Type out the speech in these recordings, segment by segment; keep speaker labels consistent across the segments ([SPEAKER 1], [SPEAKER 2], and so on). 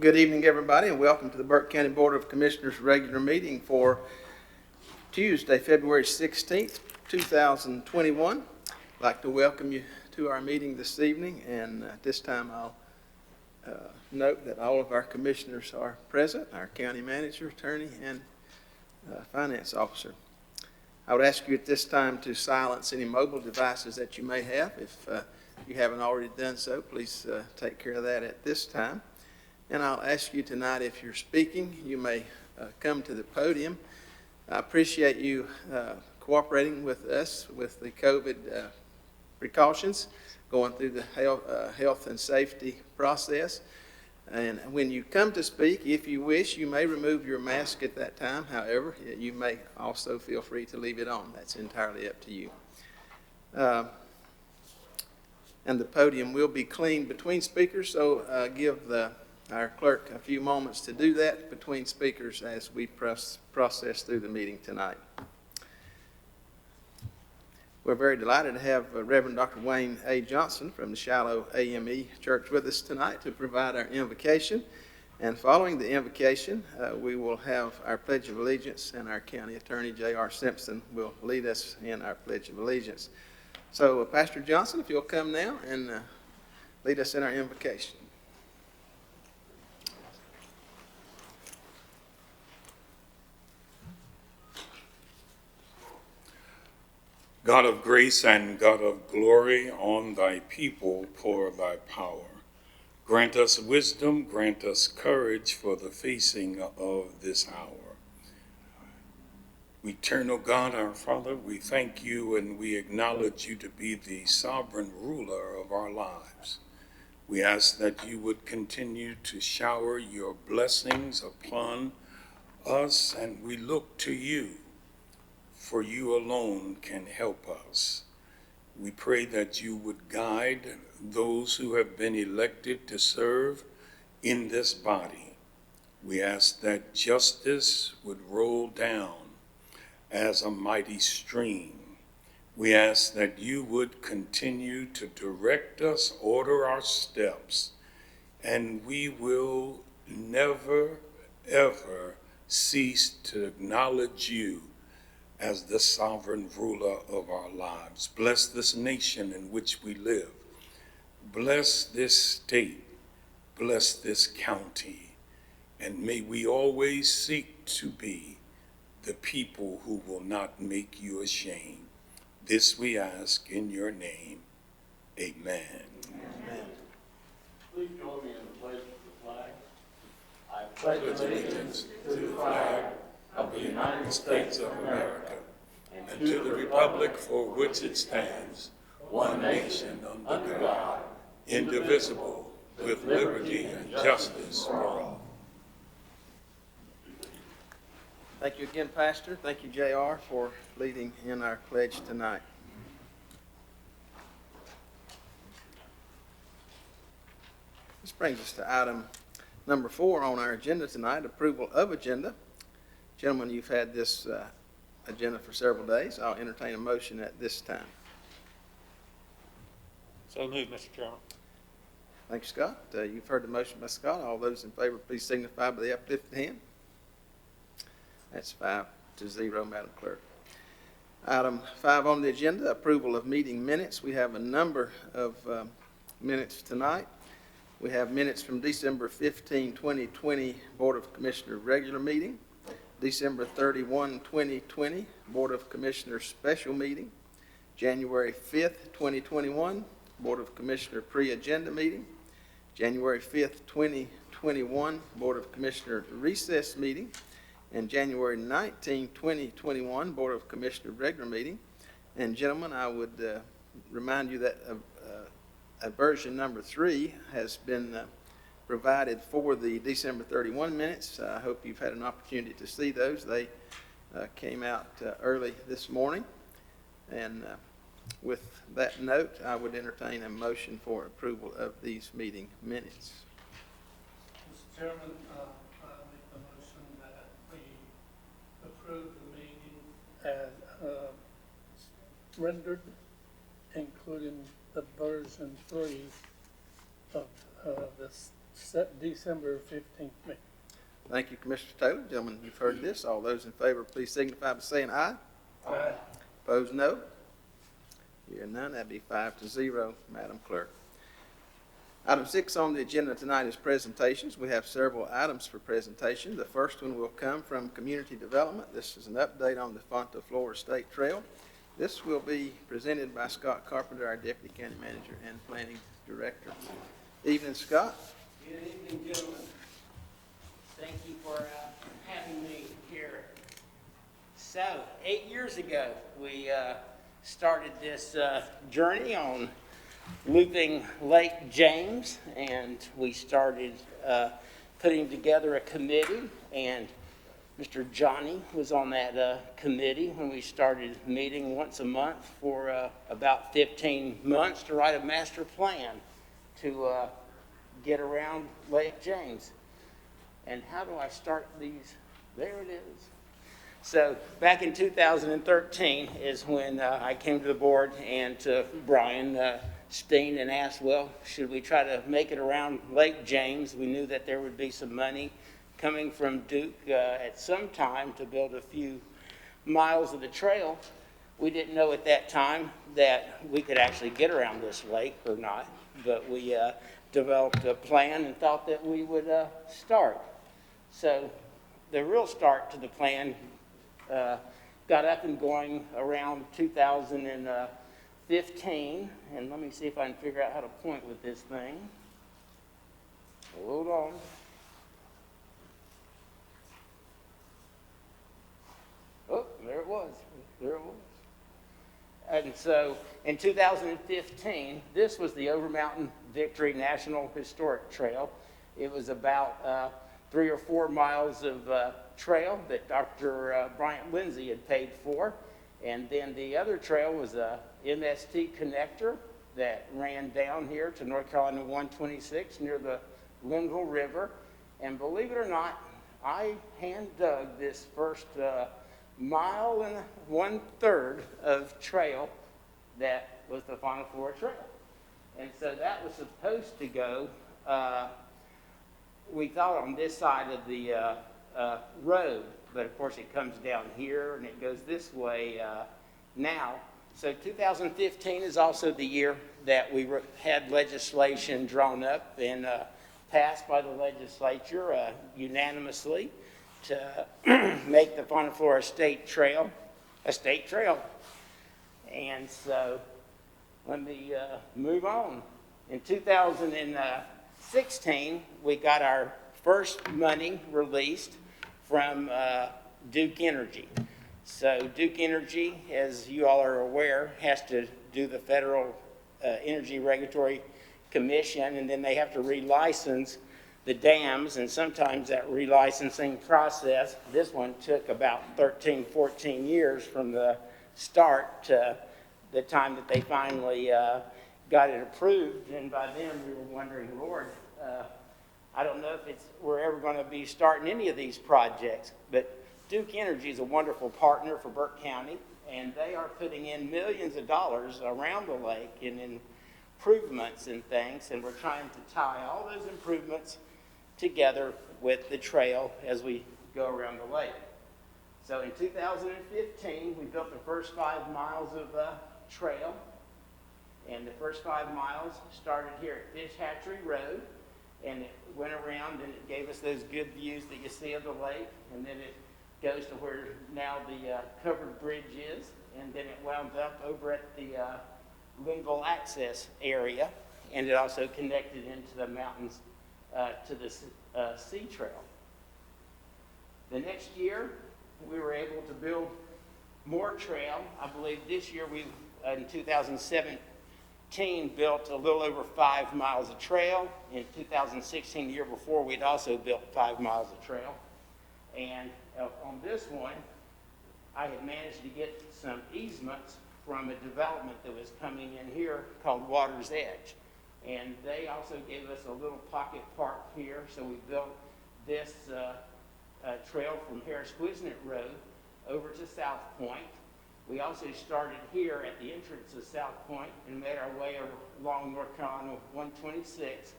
[SPEAKER 1] Good evening, everybody, and welcome to the Burke County Board of Commissioners regular meeting for Tuesday, February 16th, 2021. I'd like to welcome you to our meeting this evening, and at this time I'll note that all of our commissioners are present, our county manager, attorney, and finance officer. I would ask you at this time to silence any mobile devices that you may have. If you haven't already done so, please take care of that at this time. And I'll ask you tonight, if you're speaking, you may come to the podium. I appreciate you cooperating with us with the COVID precautions, going through the health and safety process. And when you come to speak, if you wish, you may remove your mask at that time. However, you may also feel free to leave it on. That's entirely up to you. And the podium will be cleaned between speakers, so give our clerk a few moments to do that between speakers as we process through the meeting tonight. We're very delighted to have Reverend Dr. Wayne A. Johnson from the Shiloh AME Church with us tonight to provide our invocation. And following the invocation, we will have our Pledge of Allegiance, and our County Attorney, J.R. Simpson, will lead us in our Pledge of Allegiance. So, Pastor Johnson, if you'll come now and lead us in our invocation.
[SPEAKER 2] God of grace and God of glory, on thy people pour thy power. Grant us wisdom, grant us courage for the facing of this hour. Eternal God, our Father, we thank you and we acknowledge you to be the sovereign ruler of our lives. We ask that you would continue to shower your blessings upon us, and we look to you, for you alone can help us. We pray that you would guide those who have been elected to serve in this body. We ask that justice would roll down as a mighty stream. We ask that you would continue to direct us, order our steps, and we will never, ever cease to acknowledge you as the sovereign ruler of our lives. Bless this nation in which we live. Bless this state. Bless this county. And may we always seek to be the people who will not make you ashamed. This we ask in your name. Amen.
[SPEAKER 1] Amen.
[SPEAKER 3] Please join me in the pledge of the flag. I
[SPEAKER 2] Pledge allegiance to the flag of the United States of America, and to the republic for which it stands, one nation under God, indivisible, with liberty and justice for all.
[SPEAKER 1] Thank you again, Pastor. Thank you, J.R., for leading in our pledge tonight. This brings us to item number 4 on our agenda tonight, approval of agenda. Gentlemen, you've had this agenda for several days. I'll entertain a motion at this time.
[SPEAKER 4] So moved, Mr. Chairman.
[SPEAKER 1] Thank you, Scott. You've heard the motion by Scott. All those in favor, please signify by the uplifted hand. That's 5-0, Madam Clerk. Item 5 on the agenda, approval of meeting minutes. We have a number of minutes tonight. We have minutes from December 15, 2020, Board of Commissioners regular meeting. December 31, 2020, Board of Commissioners special meeting. January 5th, 2021, Board of Commissioners pre-agenda meeting. January 5th, 2021, Board of Commissioners recess meeting. And January 19, 2021, Board of Commissioners regular meeting. And gentlemen, I would remind you that version number 3 has been provided for the December 31 minutes. I hope you've had an opportunity to see those. They came out early this morning. And with that note, I would entertain a motion for approval of these meeting minutes.
[SPEAKER 5] Mr. Chairman, I make the motion that we approve the meeting as rendered, including the version 3 of this December 15th meeting.
[SPEAKER 1] Thank you, Commissioner Taylor. Gentlemen, you've heard this. All those in favor, please signify by saying aye.
[SPEAKER 5] Aye.
[SPEAKER 1] Opposed, no. Hearing none, that'd be 5-0, Madam Clerk. Item 6 on the agenda tonight is presentations. We have several items for presentation. The first one will come from Community Development. This is an update on the Fonta Flora State Trail. This will be presented by Scott Carpenter, our Deputy County Manager and Planning Director. Evening, Scott.
[SPEAKER 4] Good evening, gentlemen. Thank you for having me here. So, 8 years ago, we started this journey on looping Lake James, and we started putting together a committee, and Mr. Johnny was on that committee when we started meeting once a month for about 15 months to write a master plan to get around Lake James. And how do I start these? There it is. So back in 2013 is when I came to the board and to Brian Steen and asked, well, should we try to make it around Lake James? We knew that there would be some money coming from Duke at some time to build a few miles of the trail. We didn't know at that time that we could actually get around this lake or not, but we developed a plan and thought that we would start. So the real start to the plan got up and going around 2015, and let me see if I can figure out how to point with this thing. Hold on. Oh, there it was. There it was. And so in 2015, this was the Overmountain Victory National Historic Trail. It was about 3 or 4 miles of trail that Dr. Bryant Lindsay had paid for. And then the other trail was a MST connector that ran down here to North Carolina 126 near the Linville River. And believe it or not, I hand dug this first 1 1/3 of trail that was the Fonta Flora Trail. And so that was supposed to go, we thought on this side of the road, but of course it comes down here and it goes this way now. So 2015 is also the year that we had legislation drawn up and passed by the legislature unanimously to make the Fonta Flora State Trail a state trail. And so let me move on. In 2016, we got our first money released from Duke Energy. So Duke Energy, as you all are aware, has to do the Federal Energy Regulatory Commission, and then they have to relicense the dams, and sometimes that relicensing process, this one took about 13, 14 years from the start to the time that they finally got it approved. And by then we were wondering, Lord, I don't know if we're ever going to be starting any of these projects, but Duke Energy is a wonderful partner for Burke County, and they are putting in millions of dollars around the lake in improvements and things, and we're trying to tie all those improvements together with the trail as we go around the lake. So in 2015, we built the first 5 miles of trail, and the first 5 miles started here at Fish Hatchery Road, and it went around and it gave us those good views that you see of the lake, and then it goes to where now the covered bridge is, and then it wound up over at the Linville access area, and it also connected into the mountains to the sea trail. The next year, we were able to build more trail. I believe this year we, in 2017, built a little over 5 miles of trail. In 2016, the year before, we'd also built 5 miles of trail. And on this one, I had managed to get some easements from a development that was coming in here called Water's Edge. And they also gave us a little pocket park here, so we built this trail from Harris-Wisnet Road over to South Point. We also started here at the entrance of South Point and made our way along North Carolina 126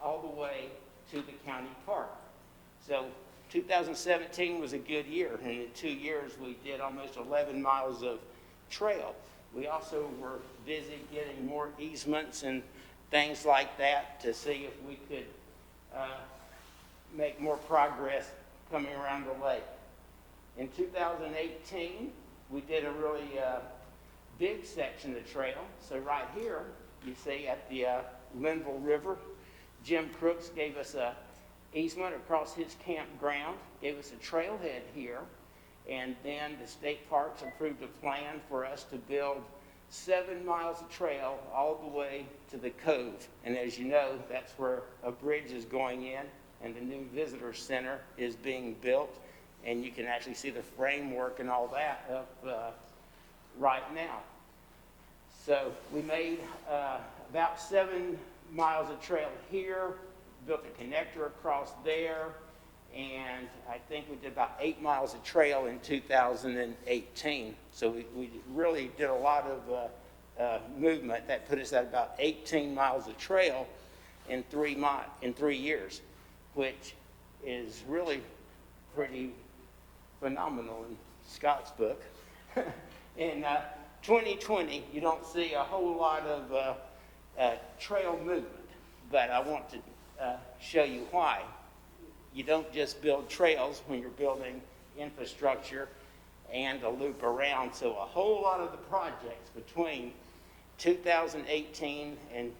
[SPEAKER 4] all the way to the county park. So 2017 was a good year, and in 2 years, we did almost 11 miles of trail. We also were busy getting more easements and things like that to see if we could make more progress coming around the lake. In 2018, we did a really big section of trail. So right here, you see at the Linville River, Jim Crooks gave us a easement across his campground, gave us a trailhead here, and then the state parks approved a plan for us to build 7 miles of trail all the way to the cove. And as you know, that's where a bridge is going in, and the new visitor center is being built, and you can actually see the framework and all that up right now. So we made about 7 miles of trail here, built a connector across there, and I think we did about 8 miles of trail in 2018. So we really did a lot of movement. That put us at about 18 miles of trail in 3 years, which is really pretty phenomenal in Scott's book. In 2020, you don't see a whole lot of trail movement, but I want to show you why. You don't just build trails when you're building infrastructure and a loop around. So a whole lot of the projects between 2018 and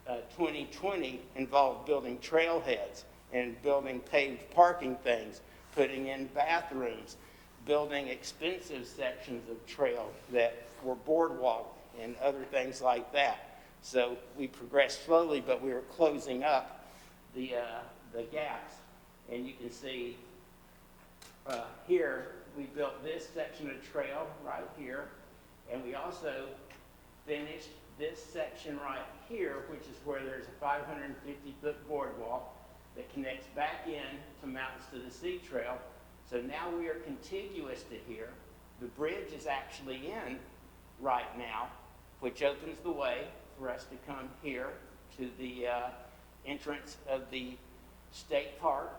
[SPEAKER 4] 2020 involved building trailheads and building paved parking things, putting in bathrooms, building expensive sections of trail that were boardwalk and other things like that. So we progressed slowly, but we were closing up the gaps. And you can see here, we built this section of trail right here, and we also finished this section right here, which is where there's a 550-foot boardwalk that connects back in to Mountains to the Sea Trail. So now we are contiguous to here. The bridge is actually in right now, which opens the way for us to come here to the entrance of the state park.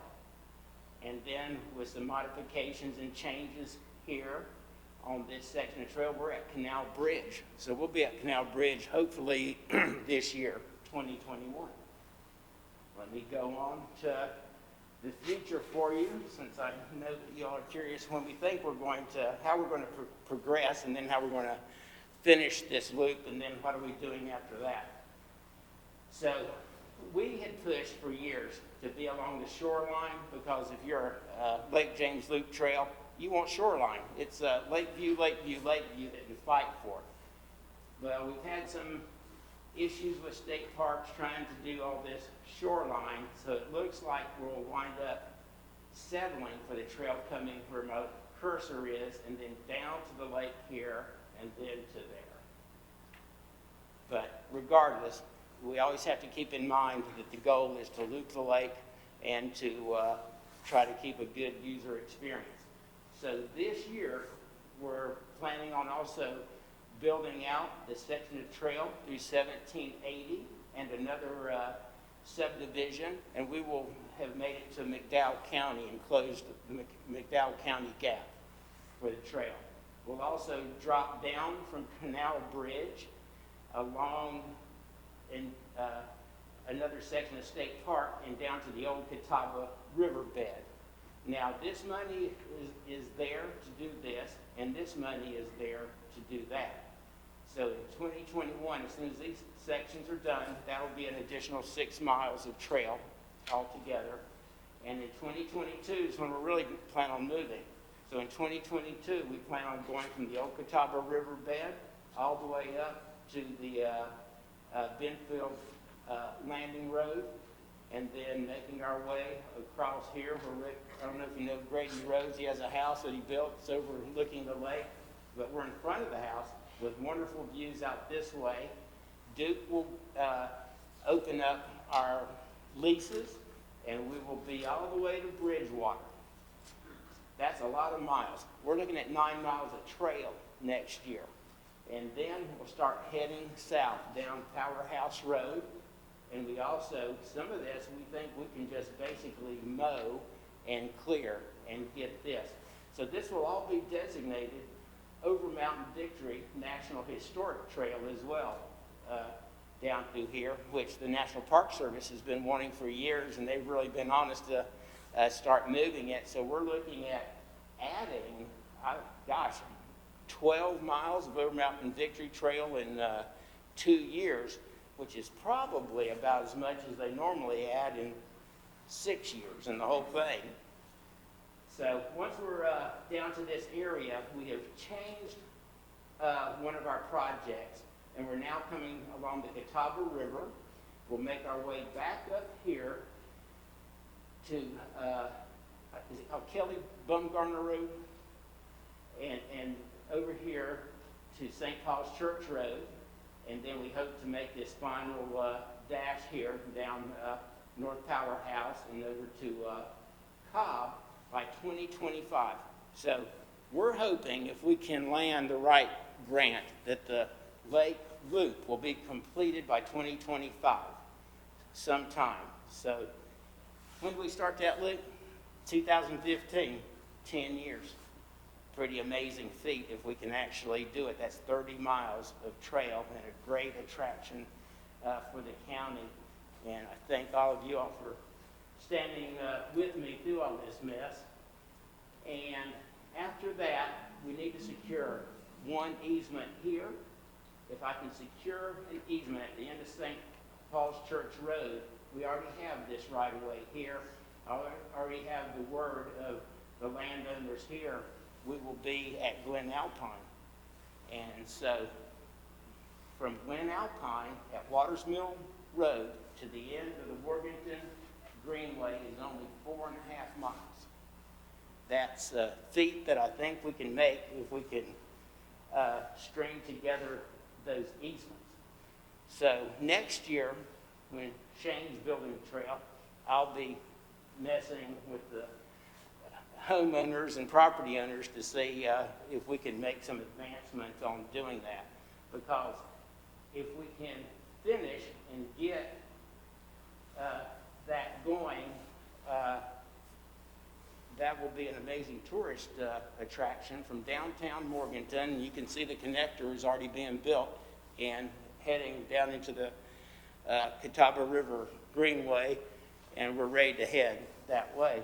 [SPEAKER 4] And then with some modifications and changes here on this section of trail, we're at Canal Bridge. So we'll be at Canal Bridge hopefully this year, 2021. Let me go on to the future for you, since I know that you all are curious when we think how we're going to progress, and then how we're going to finish this loop, and then what are we doing after that. So we had pushed for years to be along the shoreline, because if you're Lake James Loop Trail, you want shoreline. It's Lakeview, Lakeview, Lakeview that you fight for. Well, we've had some issues with state parks trying to do all this shoreline, so it looks like we'll wind up settling for the trail coming where my cursor is, and then down to the lake here, and then to there. But regardless, we always have to keep in mind that the goal is to loop the lake and to try to keep a good user experience. So this year, we're planning on also building out the section of trail through 1780 and another subdivision, and we will have made it to McDowell County and closed the McDowell County gap for the trail. We'll also drop down from Canal Bridge along in another section of State Park and down to the old Catawba riverbed. Now, this money is there to do this, and this money is there to do that. So in 2021, as soon as these sections are done, that'll be an additional 6 miles of trail altogether. And in 2022 is when we're really planning on moving. So in 2022, we plan on going from the old Catawba riverbed all the way up to the Benfield Landing Road, and then making our way across here where Rick, I don't know if you know Grady Rhodes, he has a house that he built. It's overlooking the lake, but we're in front of the house with wonderful views out this way. Duke will open up our leases, and we will be all the way to Bridgewater. That's a lot of miles. We're looking at 9 miles of trail next year. And then we'll start heading south down Powerhouse Road, And we also, some of this, we think we can just basically mow and clear and get this. So this will all be designated over Mountain Victory National Historic Trail as well, down through here, which the National Park Service has been wanting for years, and they've really been on us to start moving it. So we're looking at adding, 12 miles of Over Mountain Victory Trail in 2 years, which is probably about as much as they normally add in 6 years in the whole thing. So once we're down to this area, we have changed one of our projects, and we're now coming along the Catawba River. We'll make our way back up here to, is it called Kelly Bumgarner Road? And over here to St. Paul's Church Road, and then we hope to make this final dash here down North Powerhouse and over to Cobb by 2025. So we're hoping if we can land the right grant that the lake loop will be completed by 2025 sometime. So when do we start that loop? 2015, 10 years. Pretty amazing feat if we can actually do it. That's 30 miles of trail and a great attraction for the county. And I thank all of you all for standing with me through all this mess. And after that, we need to secure one easement here. If I can secure an easement at the end of St. Paul's Church Road, we already have this right of way here. I already have the word of the landowners here. We will be at Glen Alpine. And so from Glen Alpine at Waters Mill Road to the end of the Worthington Greenway is only 4.5 miles. That's a feat that I think we can make if we can string together those easements. So next year, when Shane's building the trail, I'll be messing with the homeowners and property owners to see if we can make some advancement on doing that. Because if we can finish and get that going, that will be an amazing tourist attraction from downtown Morganton. You can see the connector is already being built and heading down into the Catawba River Greenway, and we're ready to head that way.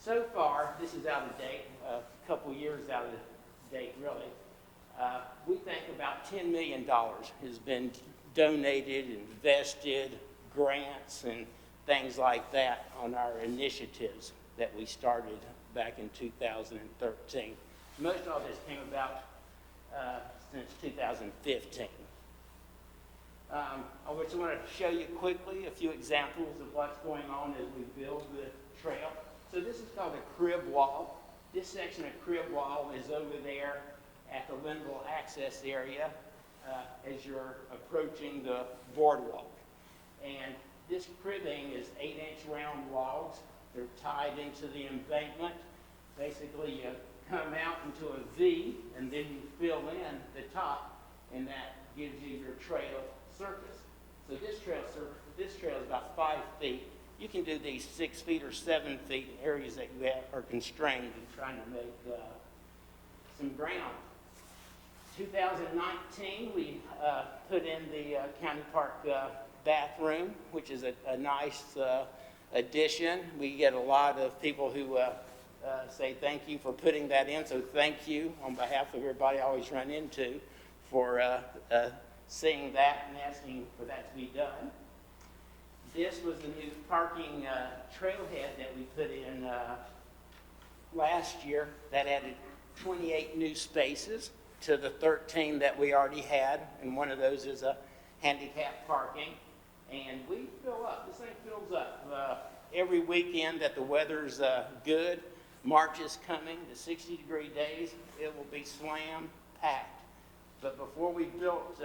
[SPEAKER 4] So far, this is out of date, a couple years out of date, really. We think about $10 million has been donated, invested, grants, and things like that on our initiatives that we started back in 2013. Most of this came about since 2015. I just want to show you quickly a few examples of what's going on as we build the trail. So this is called a crib wall. This section of crib wall is over there at the Linville access area as you're approaching the boardwalk. And this cribbing is 8-inch round logs. They're tied into the embankment. Basically, you come out into a V, and then you fill in the top, and that gives you your trail surface. So this trail is about 5 feet. You can do these 6 feet or 7 feet in areas that you are constrained in trying to make some ground. 2019, we put in the county park bathroom, which is a nice addition. We get a lot of people who say thank you for putting that in, so thank you on behalf of everybody I always run into for seeing that and asking for that to be done. This was the new parking trailhead that we put in last year that added 28 new spaces to the 13 that we already had, and one of those is a handicap parking. And we fill up. This thing fills up. Every weekend that the weather's good, March is coming, the 60-degree days, it will be slam packed. But before we built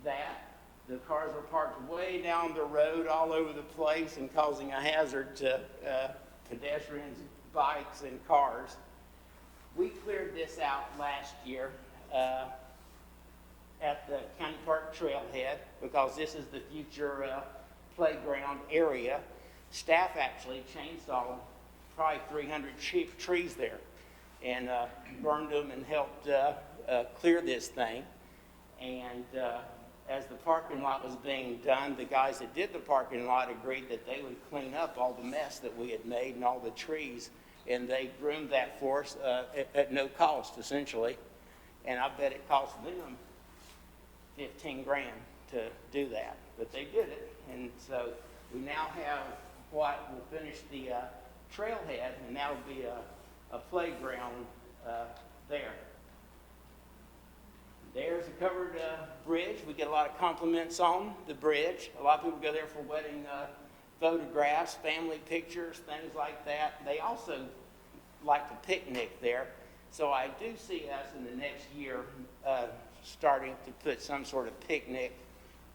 [SPEAKER 4] that, the cars were parked way down the road all over the place and causing a hazard to pedestrians, bikes, and cars. We cleared this out last year at the county park trailhead because this is the future playground area. Staff actually chainsawed probably 300 trees there and burned them and helped clear this thing. And as the parking lot was being done, the guys that did the parking lot agreed that they would clean up all the mess that we had made and all the trees. And they groomed that for us at no cost, essentially. And I bet it cost them 15 grand to do that. But they did it. And so we now have what will finish the trailhead, and that will be a playground there. There's a covered bridge. We get a lot of compliments on the bridge. A lot of people go there for wedding photographs, family pictures, things like that. They also like to picnic there. So I do see us in the next year starting to put some sort of picnic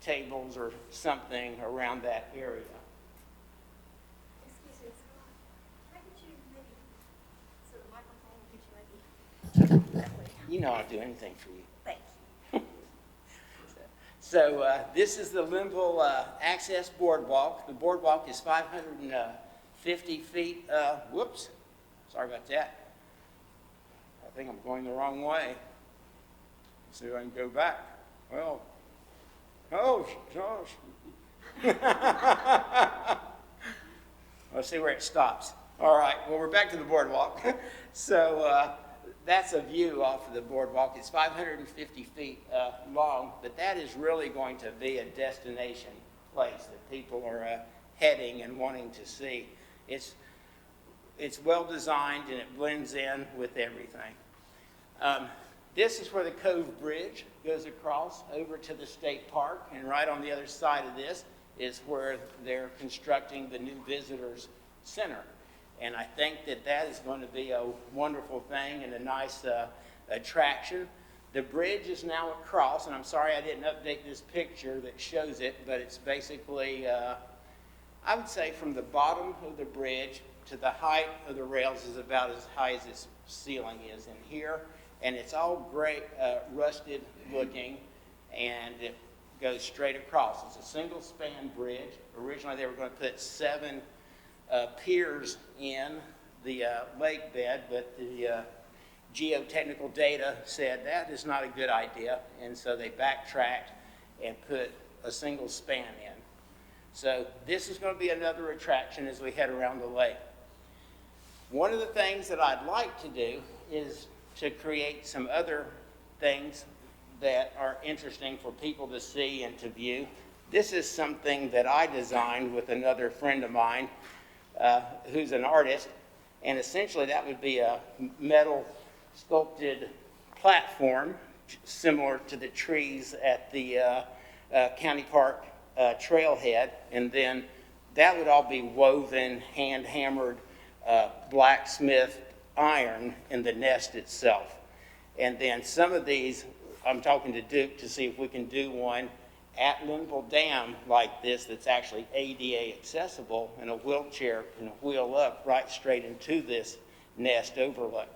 [SPEAKER 4] tables or something around that area.
[SPEAKER 6] Excuse me, Scott. How could you maybe, so the microphone, could you maybe that way?
[SPEAKER 4] You know I'll do anything for you.
[SPEAKER 6] Thank you.
[SPEAKER 4] So this is the Linville Access Boardwalk. The boardwalk is 550 feet. Whoops, sorry about that. I think I'm going the wrong way. Let's see if I can go back. Well, oh gosh. Let's see where it stops. All right, well, we're back to the boardwalk. So that's a view off of the boardwalk. It's 550 feet long, but that is really going to be a destination place that people are heading and wanting to see. It's well designed and it blends in with everything. This is where the Cove Bridge goes across over to the state park, and right on the other side of this is where they're constructing the new visitors center. And I think that that is going to be a wonderful thing and a nice attraction. The bridge is now across, and I'm sorry I didn't update this picture that shows it, but it's basically, I would say from the bottom of the bridge to the height of the rails is about as high as this ceiling is in here. And it's all great, rusted looking, and it goes straight across. It's a single span bridge. Originally they were going to put 7 piers in the lake bed, but the geotechnical data said that is not a good idea, and so they backtracked and put a single span in. So this is going to be another attraction as we head around the lake. One of the things that I'd like to do is to create some other things that are interesting for people to see and to view. This is something that I designed with another friend of mine who's an artist, and essentially that would be a metal sculpted platform similar to the trees at the County Park trailhead, and then that would all be woven, hand-hammered blacksmith iron in the nest itself. And then some of these, I'm talking to Duke to see if we can do one at Linville Dam like this that's actually ADA accessible, and a wheelchair can wheel up right straight into this nest overlook.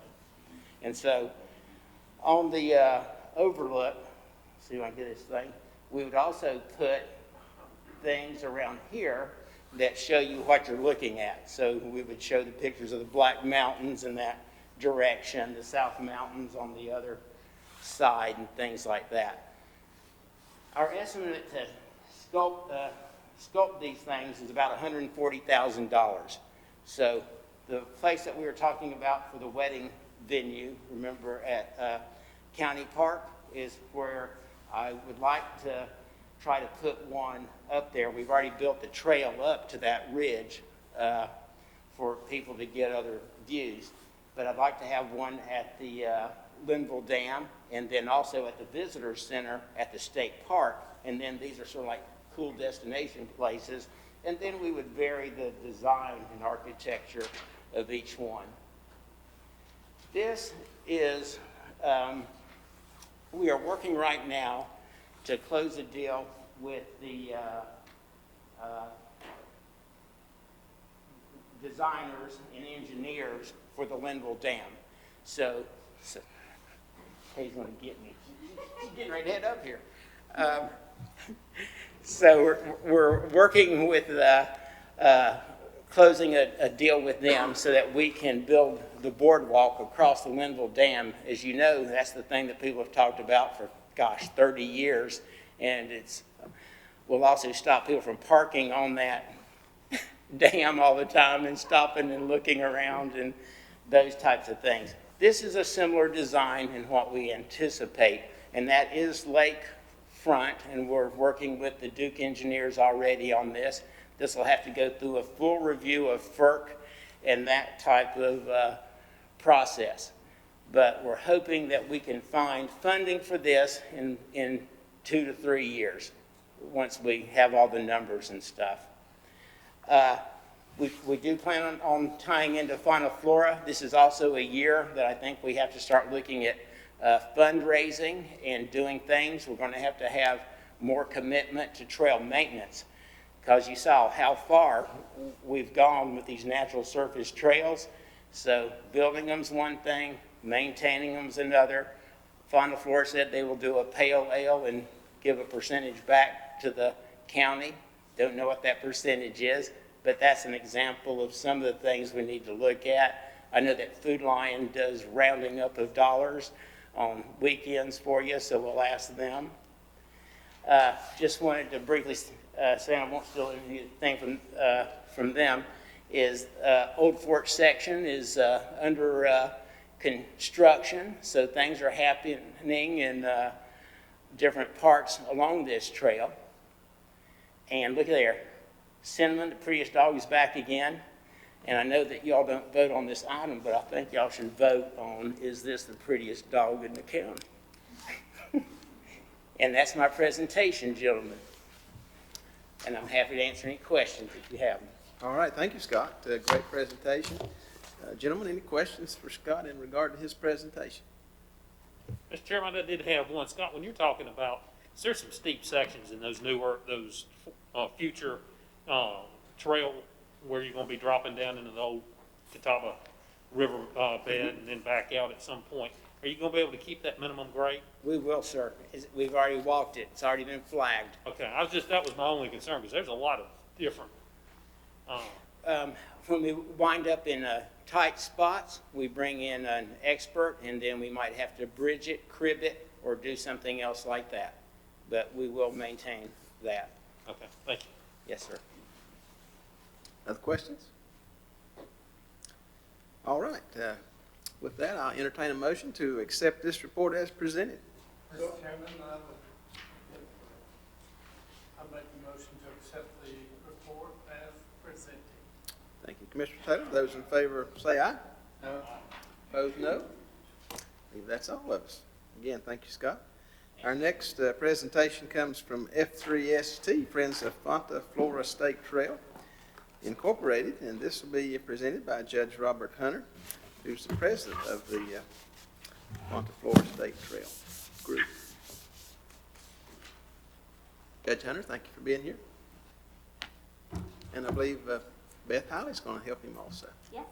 [SPEAKER 4] And so on the overlook, see if I can get this thing, we would also put things around here that show you what you're looking at. So we would show the pictures of the Black Mountains in that direction, the South Mountains on the other side, and things like that. Our estimate to sculpt these things is about $140,000. So the place that we were talking about for the wedding venue, remember at County Park, is where I would like to try to put one up there. We've already built the trail up to that ridge for people to get other views. But I'd like to have one at the Linville Dam, and then also at the Visitor Center at the State Park. And then these are sort of like cool destination places. And then we would vary the design and architecture of each one. This is, we are working right now to close a deal with the designers and engineers for the Linville Dam. So he's going to get me. He's getting ready to head up here. So we're working with closing a deal with them so that we can build the boardwalk across the Linville Dam. As you know, that's the thing that people have talked about for, gosh, 30 years. And will also stop people from parking on that dam all the time and stopping and looking around and those types of things. This is a similar design in what we anticipate, and that is lakefront, and we're working with the Duke engineers already on this. This will have to go through a full review of FERC and that type of process. But we're hoping that we can find funding for this in 2 to 3 years, once we have all the numbers and stuff. We do plan on tying into Fauna Flora. This is also a year that I think we have to start looking at fundraising and doing things. We're going to have more commitment to trail maintenance, because you saw how far we've gone with these natural surface trails. So building them's one thing, maintaining them's another. Fauna Flora said they will do a pale ale and give a percentage back to the county. Don't know what that percentage is, but that's an example of some of the things we need to look at. I know that Food Lion does rounding up of dollars on weekends for you, so we'll ask them. Just wanted to briefly say, I won't steal anything from them, is Old Fort section is under construction, so things are happening in different parts along this trail. And look there, Cinnamon, the prettiest dog, is back again. And I know that y'all don't vote on this item, but I think y'all should vote on, is this the prettiest dog in the county? And that's my presentation, gentlemen. And I'm happy to answer any questions if you have them.
[SPEAKER 1] All right, thank you, Scott. Great presentation. Gentlemen, any questions for Scott in regard to his presentation?
[SPEAKER 7] Mr. Chairman, I did have one. Scott, when you're talking about, is there some steep sections in those future trail where you're going to be dropping down into the old Catawba River bed and then back out at some point? Are you going to be able to keep that minimum grade?
[SPEAKER 4] We will, sir. We've already walked it. It's already been flagged.
[SPEAKER 7] Okay, that was my only concern, because there's a lot of different.
[SPEAKER 4] When we wind up in tight spots, we bring in an expert, and then we might have to bridge it, crib it, or do something else like that. But we will maintain that.
[SPEAKER 7] Okay, thank you.
[SPEAKER 4] Yes, sir.
[SPEAKER 1] Other questions? All right. With that, I'll entertain a motion to accept this report as presented.
[SPEAKER 5] Mr. Chairman, I make a motion to accept the report as presented.
[SPEAKER 1] Thank you, Commissioner Taylor. Those in favor say aye.
[SPEAKER 5] No.
[SPEAKER 1] Opposed, no. I believe that's all of us. Again, thank you, Scott. Our next presentation comes from F3ST, Friends of Fauna Flora State Trail Incorporated, and this will be presented by Judge Robert Hunter, who's the president of the Fauna Flora State Trail Group. Judge Hunter, thank you for being here. And I believe Beth Hiley's going to help him also.
[SPEAKER 6] Yes.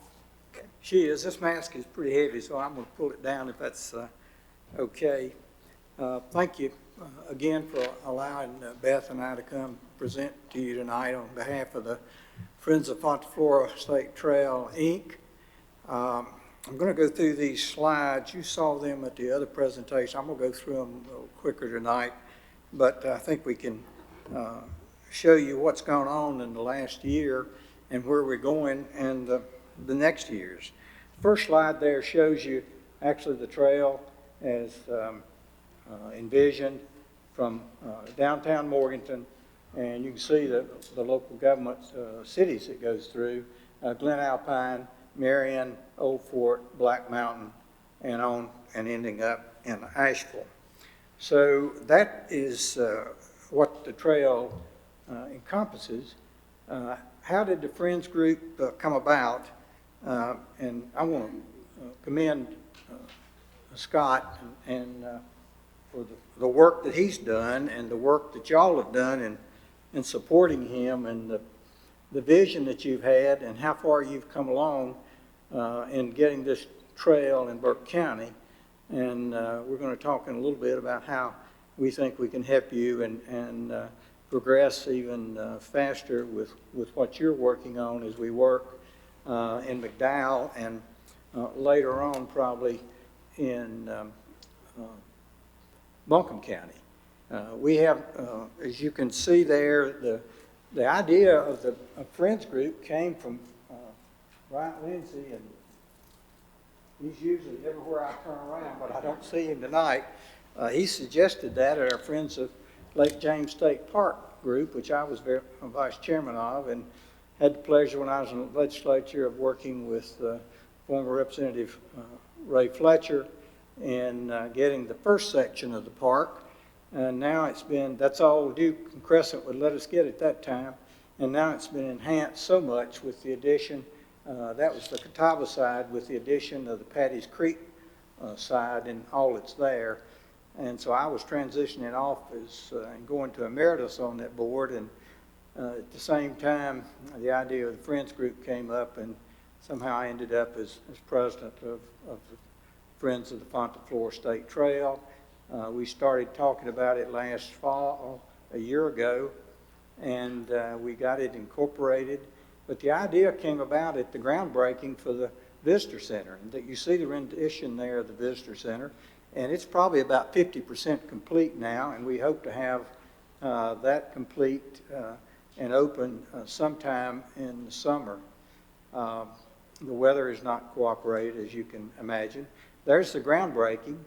[SPEAKER 1] Okay.
[SPEAKER 8] She is. This mask is pretty heavy, so I'm going to pull it down if that's okay. Thank you again for allowing Beth and I to come present to you tonight on behalf of the Friends of Fauna Flora State Trail, Inc. I'm going to go through these slides. You saw them at the other presentation. I'm going to go through them a little quicker tonight, but I think we can show you what's gone on in the last year and where we're going in the next years. First slide there shows you actually the trail as envisioned from downtown Morganton, and you can see the local government cities it goes through, Glen Alpine, Marion, Old Fort, Black Mountain, and on and ending up in Asheville. So that is what the trail encompasses. How did the Friends group come about? And I want to commend Scott and for the work that he's done and the work that y'all have done in supporting him and the vision that you've had and how far you've come along in getting this trail in Burke County. And we're going to talk in a little bit about how we think we can help you and progress even faster with what you're working on as we work in McDowell and later on probably in Buncombe County. We have, as you can see there, the idea of the Friends group came from Brian Lindsay, and he's usually everywhere I turn around, but I don't see him tonight. He suggested that at our Friends of Lake James State Park group, which I was vice chairman of, and had the pleasure when I was in the legislature of working with former Representative Ray Fletcher in getting the first section of the park. And now it's been, that's all Duke and Crescent would let us get at that time. And now it's been enhanced so much with the addition, that was the Catawba side, with the addition of the Patty's Creek side and all that's there. And so I was transitioning off and going to emeritus on that board. And at the same time, the idea of the Friends group came up, and somehow I ended up as president of the Friends of the Fontaflora State Trail. We started talking about it last fall, a year ago, and we got it incorporated. But the idea came about at the groundbreaking for the Visitor Center. And that you see the rendition there of the Visitor Center, and it's probably about 50% complete now, and we hope to have that complete and open sometime in the summer. The weather has not cooperated, as you can imagine. There's the groundbreaking.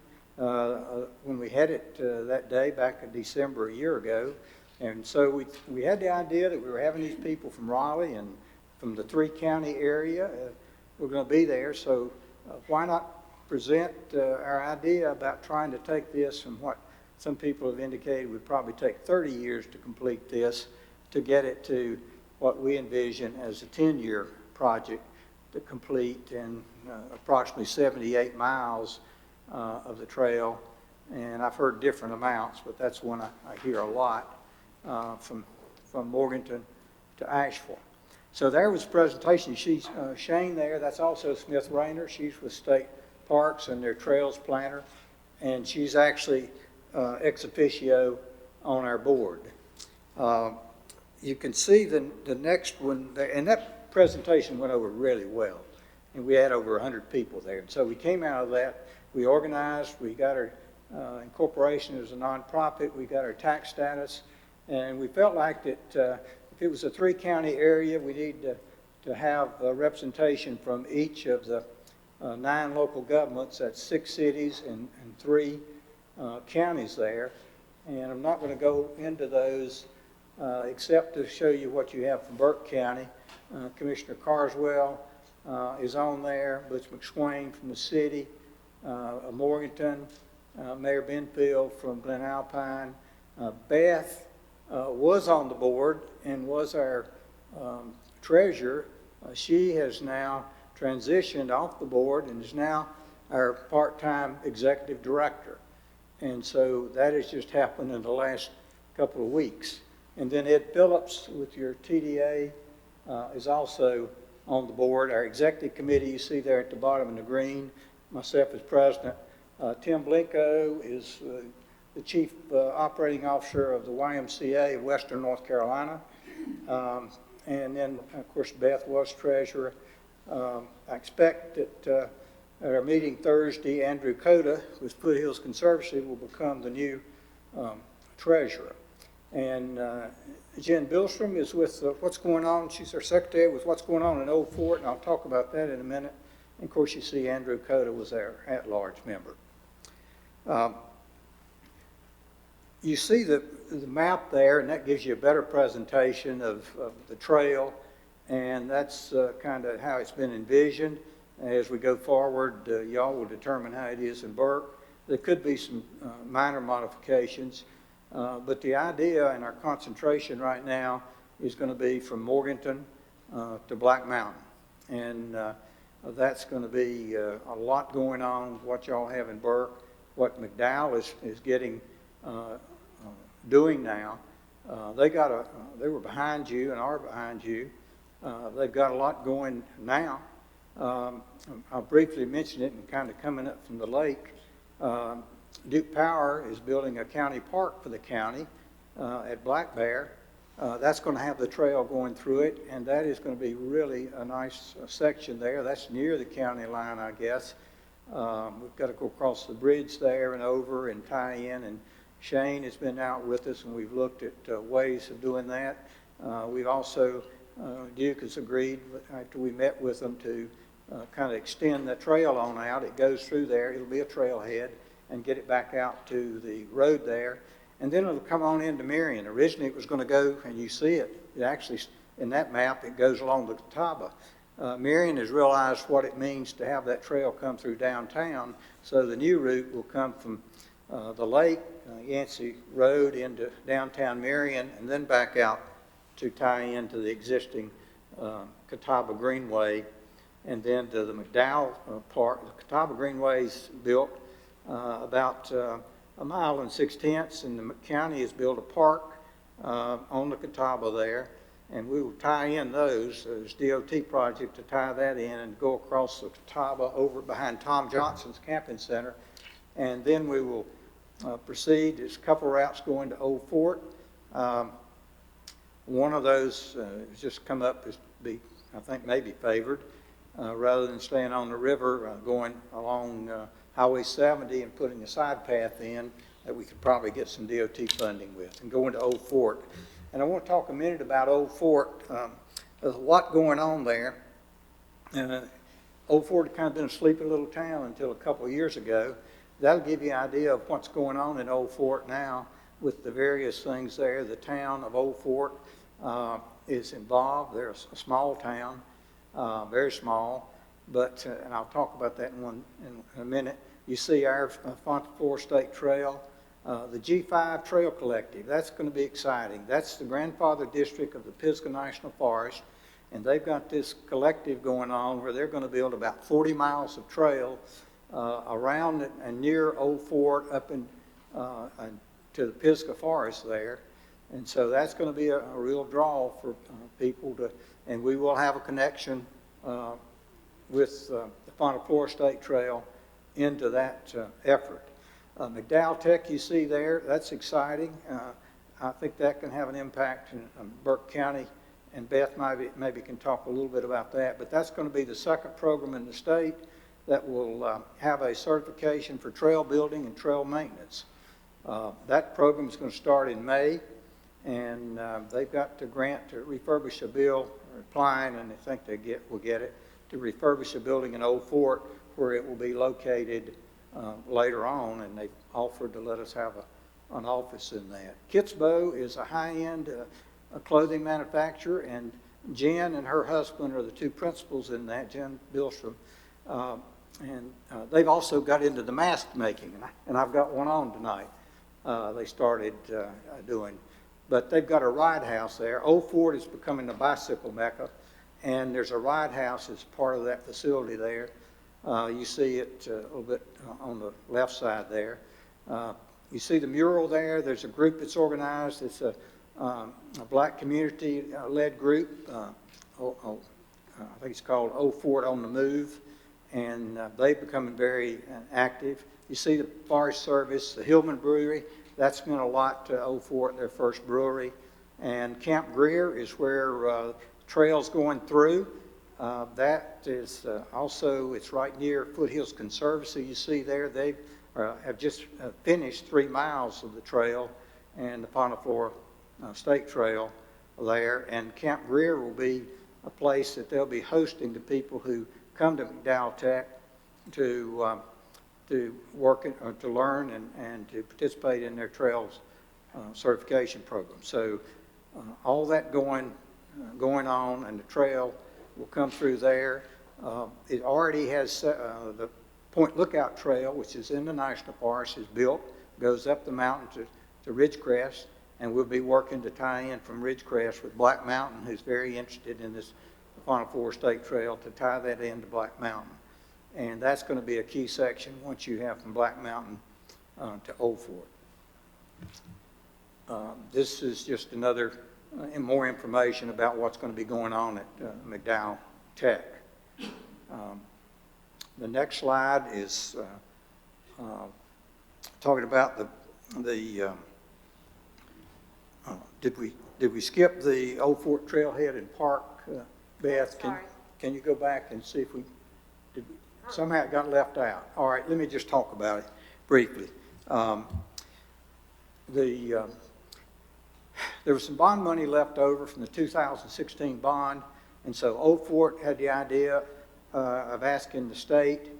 [SPEAKER 8] When we had it that day back in December a year ago. And so we had the idea that we were having these people from Raleigh and from the 3-county area. We're going to be there, so why not present our idea about trying to take this from what some people have indicated would probably take 30 years to complete this, to get it to what we envision as a 10-year project to complete in approximately 78 miles of the trail. And I've heard different amounts, but that's one I hear a lot from Morganton to Asheville. So there was a presentation. She's Shane there. That's also Smith Rayner. She's with State Parks and their trails planner, and she's actually ex officio on our board. You can see the next one there, and that presentation went over really well, and we had over 100 people there. And so we came out of that. We organized. We got our incorporation as a nonprofit. We got our tax status, and we felt like that if it was a 3-county area, we need to have a representation from each of the 9 local governments. That's 6 cities and 3 counties there. And I'm not going to go into those except to show you what you have from Burke County. Commissioner Carswell is on there, Butch McSwain from the city, Morganton, Mayor Benfield from Glen Alpine. Beth was on the board and was our treasurer. She has now transitioned off the board and is now our part-time executive director. And so that has just happened in the last couple of weeks. And then Ed Phillips with your TDA is also on the board. Our executive committee you see there at the bottom in the green, myself as president. Tim Blinko is the chief operating officer of the YMCA of Western North Carolina. And then, of course, Beth was treasurer. I expect that at our meeting Thursday, Andrew Cota with Foothills Conservancy will become the new treasurer. And Jen Billstrom is with What's Going On. She's our secretary with What's Going On in Old Fort, and I'll talk about that in a minute. And of course, you see Andrew Cota was our at-large member. You see the map there, and that gives you a better presentation of the trail, and that's kind of how it's been envisioned. As we go forward, y'all will determine how it is in Burke. There could be some minor modifications, but the idea and our concentration right now is going to be from Morganton to Black Mountain, and that's going to be a lot going on, what y'all have in Burke, what McDowell is getting doing now. They were behind you and are behind you. They've got a lot going now. I'll briefly mention it and kind of coming up from the lake. Duke Power is building a county park for the county at Black Bear. That's going to have the trail going through it, and that is going to be really a nice section there. That's near the county line, I guess. We've got to go across the bridge there and over and tie in, and Shane has been out with us, and we've looked at ways of doing that. We've also, Duke has agreed, after we met with them, to kind of extend the trail on out. It goes through there. It'll be a trailhead, and get it back out to the road there. And then it'll come on into Marion. Originally it was going to go, and you see it, it actually, in that map, it goes along the Catawba. Marion has realized what it means to have that trail come through downtown, so the new route will come from the lake, Yancey Road, into downtown Marion, and then back out to tie into the existing Catawba Greenway, and then to the McDowell Park. The Catawba Greenway's built about 1.6 miles, and the county has built a park on the Catawba there, and we will tie in those DOT project to tie that in and go across the Catawba over behind Tom Johnson's Camping Center, and then we will proceed. There's a couple routes going to Old Fort. One of those has just come up as be, I think, maybe favored rather than staying on the river, going along Highway 70 and putting a side path in that we could probably get some DOT funding with, and go into Old Fort. And I want to talk a minute about Old Fort. There's a lot going on there. Old Fort had kind of been a sleepy little town until a couple of years ago. That'll give you an idea of what's going on in Old Fort now with the various things there. The town of Old Fort is involved. They're a small town, very small. But, and I'll talk about that in a minute. You see our Fontainebleau State Trail, the G5 Trail Collective. That's going to be exciting. That's the grandfather district of the Pisgah National Forest, and they've got this collective going on where they're going to build about 40 miles of trail around and near Old Fort up in, to the Pisgah Forest there. And so that's going to be a real draw for people to, and we will have a connection with the Fontainebleau State Trail into that effort. McDowell Tech, you see there, that's exciting. I think that can have an impact in Burke County, and Beth maybe can talk a little bit about that. But that's going to be the second program in the state that will have a certification for trail building and trail maintenance. That program is going to start in May, and they've got the grant to refurbish a bill, applying, and I think will get it, to refurbish a building in Old Fort where it will be located later on, and they've offered to let us have an office in that. Kitsbow is a high-end clothing manufacturer, and Jen and her husband are the two principals in that, Jen Billstrom, and they've also got into the mask making, and I've got one on tonight. They started doing, but they've got a ride house there. Old Fort is becoming a bicycle mecca, and there's a ride house as part of that facility there. You see it a little bit on the left side there. You see the mural there. There's a group that's organized. It's a black community-led group. I think it's called Old Fort on the Move, and they've become very active. You see the Forest Service, the Hillman Brewery. That's meant a lot to Old Fort, their first brewery. And Camp Greer is where trails going through. That is also, it's right near Foothills Conservancy. You see there, they have just finished 3 miles of the trail and the Fontainebleau State Trail there. And Camp Greer will be a place that they'll be hosting the people who come to McDowell Tech to work or to learn and to participate in their trails certification program. So all that going on, and the trail will come through there. It already has the Point Lookout Trail, which is in the National Forest, is built, goes up the mountain to Ridgecrest, and we'll be working to tie in from Ridgecrest with Black Mountain, who's very interested in this Fontainebleau State Trail, to tie that into Black Mountain. And that's going to be a key section once you have from Black Mountain to Old Fort. This is just another more information about what's going to be going on at McDowell Tech. The next slide is talking about did we skip the Old Fort Trailhead and Park, Beth?
[SPEAKER 6] Sorry.
[SPEAKER 8] Can you go back and see if somehow it got left out? All right, let me just talk about it briefly. There was some bond money left over from the 2016 bond, and so Old Fort had the idea of asking the state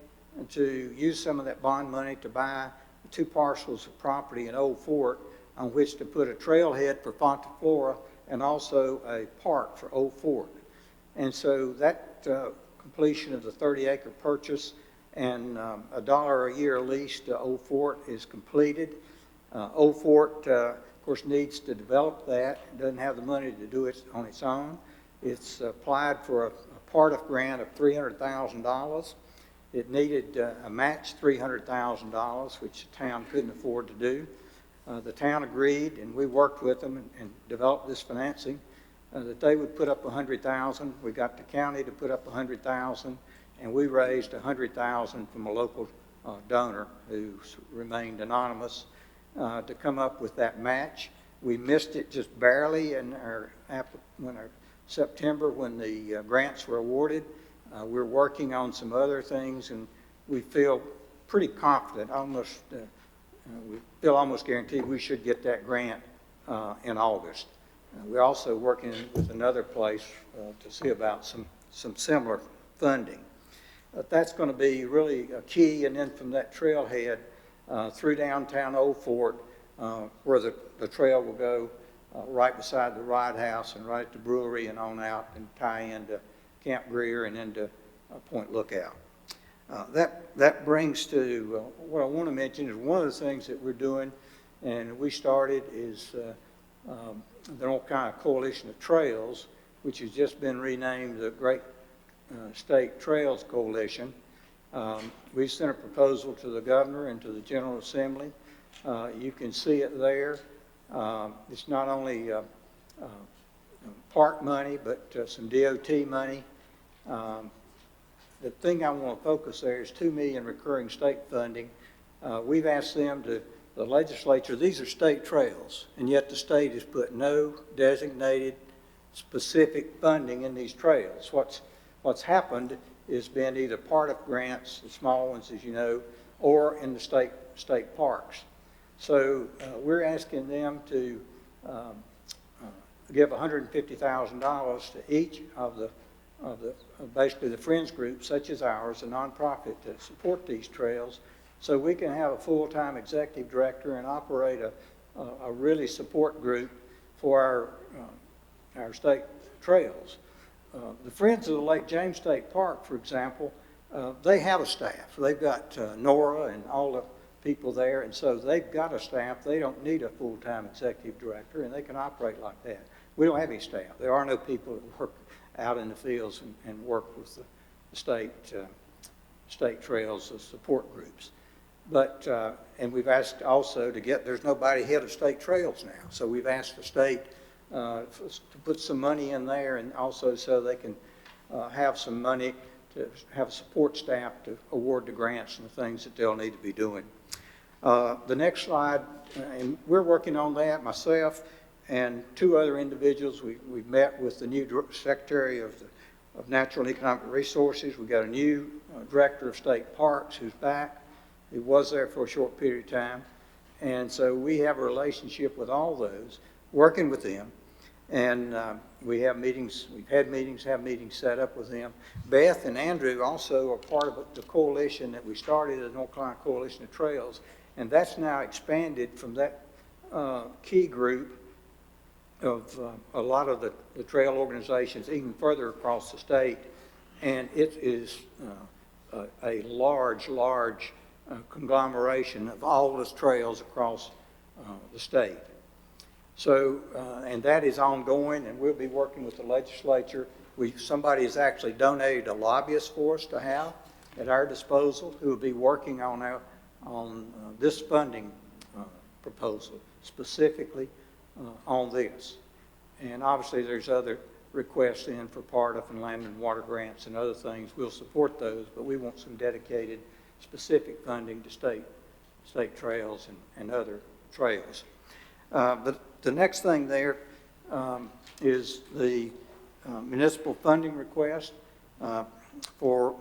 [SPEAKER 8] to use some of that bond money to buy 2 parcels of property in Old Fort on which to put a trailhead for Fonta Flora and also a park for Old Fort. And so that completion of the 30-acre purchase and $1 a year lease to Old Fort is completed. Old Fort, of course, needs to develop that. It doesn't have the money to do it on its own. It's applied for a part of grant of $300,000. It needed a match $300,000, which the town couldn't afford to do. The town agreed, and we worked with them and developed this financing, that they would put up $100,000. We got the county to put up $100,000, and we raised $100,000 from a local donor who remained anonymous to come up with that match. We missed it just barely in our September when the grants were awarded. We're working on some other things, and we feel pretty confident, we feel almost guaranteed we should get that grant in August. We're also working with another place to see about some similar funding. That's going to be really a key, and then from that trailhead through downtown Old Fort, where the trail will go right beside the Ride House and right at the brewery and on out and tie into Camp Greer and into Point Lookout. That brings to what I want to mention is one of the things that we're doing, and we started, is the North Carolina Coalition of Trails, which has just been renamed the Great State Trails Coalition. We sent a proposal to the governor and to the General Assembly. You can see it there. It's not only park money, but some DOT money. The thing I want to focus there is $2 million recurring state funding. We've asked them the legislature, these are state trails, and yet the state has put no designated specific funding in these trails. What's happened has been either part of grants, the small ones, as you know, or in the state parks. So we're asking them to give $150,000 to each of basically the friends groups, such as ours, a nonprofit, to support these trails, so we can have a full-time executive director and operate a really support group for our state trails. The Friends of the Lake James State Park, for example, they have a staff. They've got Nora and all the people there, and so they've got a staff. They don't need a full-time executive director, and they can operate like that. We don't have any staff. There are no people that work out in the fields and work with the state trails as support groups. But, and we've asked also there's nobody head of state trails now, so we've asked the state to put some money in there, and also so they can have some money to have support staff to award the grants and the things that they'll need to be doing. The next slide, and we're working on that, myself and 2 other individuals. We've met with the new Secretary of Natural and Economic Resources. We've got a new Director of State Parks who's back. He was there for a short period of time. And so we have a relationship with all those, working with them. And we have meetings, have meetings set up with them. Beth and Andrew also are part of the coalition that we started, the North Carolina Coalition of Trails. And that's now expanded from that key group of a lot of the trail organizations even further across the state. And it is a large conglomeration of all those trails across the state. So, and that is ongoing, and we'll be working with the legislature. Somebody has actually donated a lobbyist for us to have at our disposal who will be working on this funding proposal, specifically on this. And obviously there's other requests in for part of and land and water grants and other things. We'll support those, but we want some dedicated specific funding to state state trails and other trails. But the next thing there is the municipal funding request for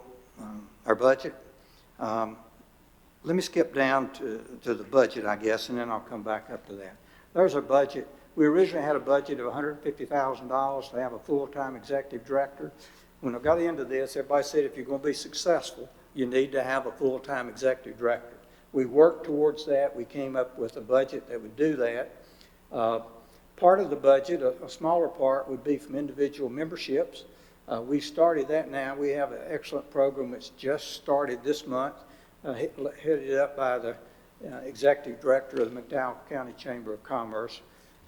[SPEAKER 8] our budget. Let me skip down to the budget, I guess, and then I'll come back up to that. There's our budget. We originally had a budget of $150,000 to have a full-time executive director. When I got into this, everybody said if you're going to be successful, you need to have a full-time executive director. We worked towards that. We came up with a budget that would do that. Part of the budget, a smaller part, would be from individual memberships. We started that now. We have an excellent program that's just started this month, headed up by the executive director of the McDowell County Chamber of Commerce.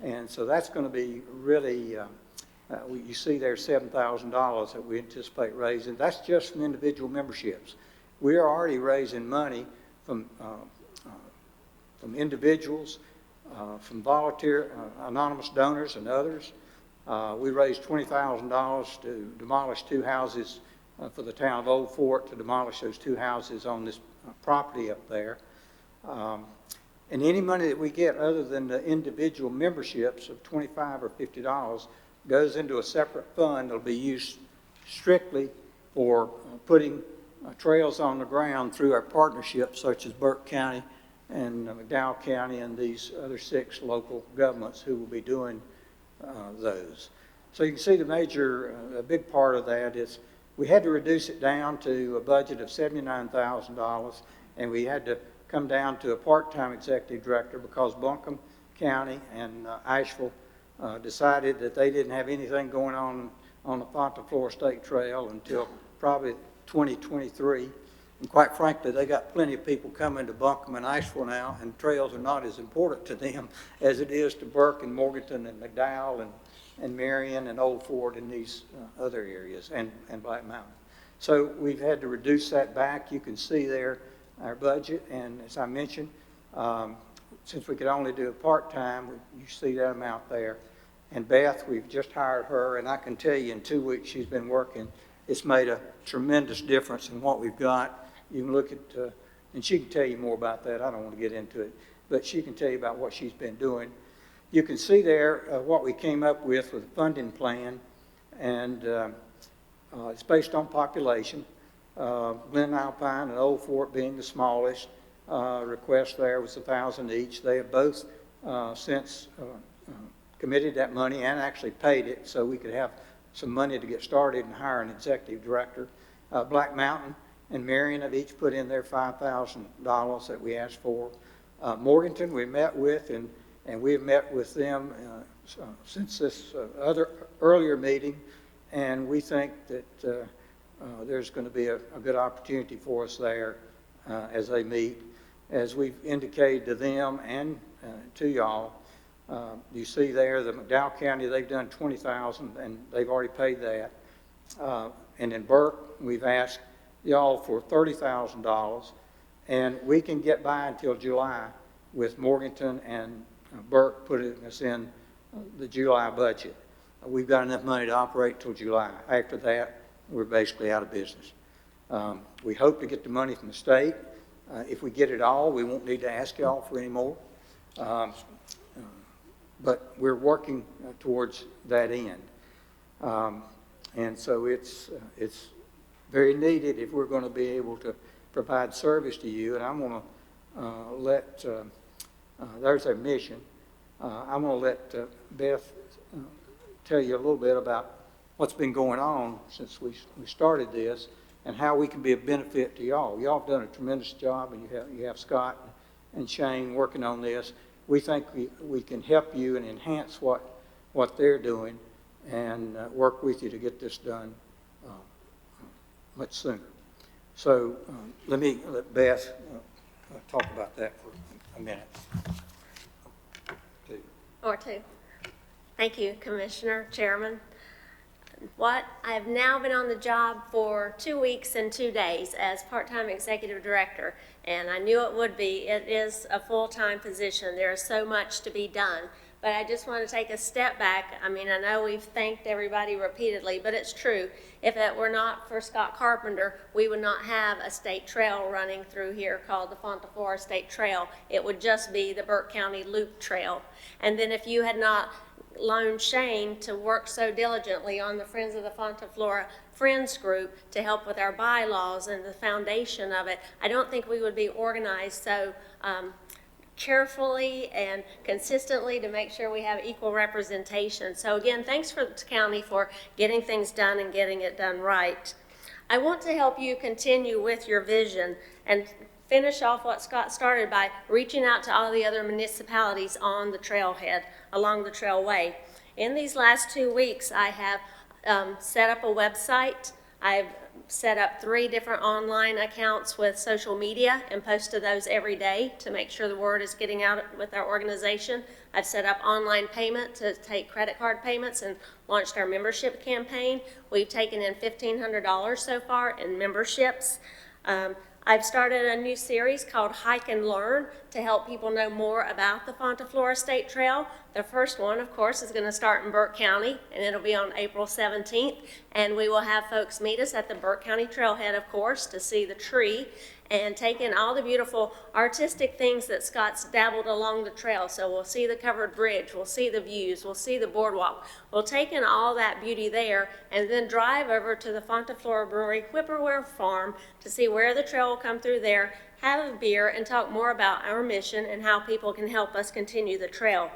[SPEAKER 8] And so that's going to be really, you see there $7,000 that we anticipate raising. That's just from individual memberships. We are already raising money from individuals, from volunteer, anonymous donors and others. We raised $20,000 to demolish 2 houses for the town of Old Fort, to demolish those 2 houses on this property up there. And any money that we get other than the individual memberships of $25 or $50 goes into a separate fund that'll be used strictly for putting trails on the ground through our partnerships such as Burke County and McDowell County and these other 6 local governments who will be doing those. So you can see a big part of that is we had to reduce it down to a budget of $79,000, and we had to come down to a part-time executive director because Buncombe County and Asheville decided that they didn't have anything going on the Fontaflora State Trail until probably 2023. And quite frankly, they got plenty of people coming to Buncombe and Asheville now, and trails are not as important to them as it is to Burke and Morganton and McDowell and Marion and Old Fort and these other areas, and Black Mountain. So we've had to reduce that back. You can see there our budget, and as I mentioned, since we could only do it part-time, you see that amount there. And Beth, we've just hired her, and I can tell you in 2 weeks she's been working. It's made a tremendous difference in what we've got. You can look at, and she can tell you more about that. I don't want to get into it, but she can tell you about what she's been doing. You can see there what we came up with a funding plan, and it's based on population. Glen Alpine and Old Fort being the smallest. Request there was $1,000 each. They have both since committed that money and actually paid it so we could have some money to get started and hire an executive director. Black Mountain and Marion have each put in their $5,000 that we asked for. Morganton we met with, and we have met with them since this earlier meeting, and we think that there's going to be a good opportunity for us there as they meet. As we've indicated to them and to y'all, you see there the McDowell County, they've done $20,000 and they've already paid that. And in Burke, we've asked y'all for $30,000, and we can get by until July with Morganton and Burke putting us in the July budget. We've got enough money to operate till July. After that, we're basically out of business. We hope to get the money from the state. If we get it all, we won't need to ask y'all for any more. But we're working towards that end. And so it's very needed if we're going to be able to provide service to you. And I'm going to there's our mission. I'm going to let Beth tell you a little bit about what's been going on since we started this and how we can be a benefit to y'all. Y'all have done a tremendous job, and you have Scott and Shane working on this. We think we can help you and enhance what they're doing and work with you to get this done much sooner. So let Beth talk about that for a minute.
[SPEAKER 6] Or 2. Thank you, Commissioner, Chairman. I have now been on the job for 2 weeks and 2 days as part-time executive director, and I knew it would be. It is a full-time position. There is so much to be done, But I just want to take a step back. I mean, I know we've thanked everybody repeatedly, but it's true. If it were not for Scott Carpenter, we would not have a state trail running through here called the Fonta Flora State Trail. It would just be the Burke County Loop Trail. And then if you had not loaned Shane to work so diligently on the Friends of the Fonta Flora Friends group to help with our bylaws and the foundation of it, I don't think we would be organized so carefully and consistently to make sure we have equal representation. So again, thanks for the county for getting things done and getting it done right. I want to help you continue with your vision and finish off what Scott started by reaching out to all the other municipalities on the trailhead, along the trailway. In these last 2 weeks, I have set up a website. I've set up 3 different online accounts with social media and posted those every day to make sure the word is getting out with our organization. I've set up online payment to take credit card payments and launched our membership campaign. We've taken in $1,500 so far in memberships. I've started a new series called Hike and Learn to help people know more about the Fonta Flora State Trail. The first one, of course, is going to start in Burke County, and it'll be on April 17th. And we will have folks meet us at the Burke County Trailhead, of course, to see the tree and take in all the beautiful artistic things that Scott's dabbled along the trail. So we'll see the covered bridge, we'll see the views, we'll see the boardwalk. We'll take in all that beauty there and then drive over to the Fonta Flora Brewery Whippoorwill Farm to see where the trail will come through there, have a beer, and talk more about our mission and how people can help us continue the trail.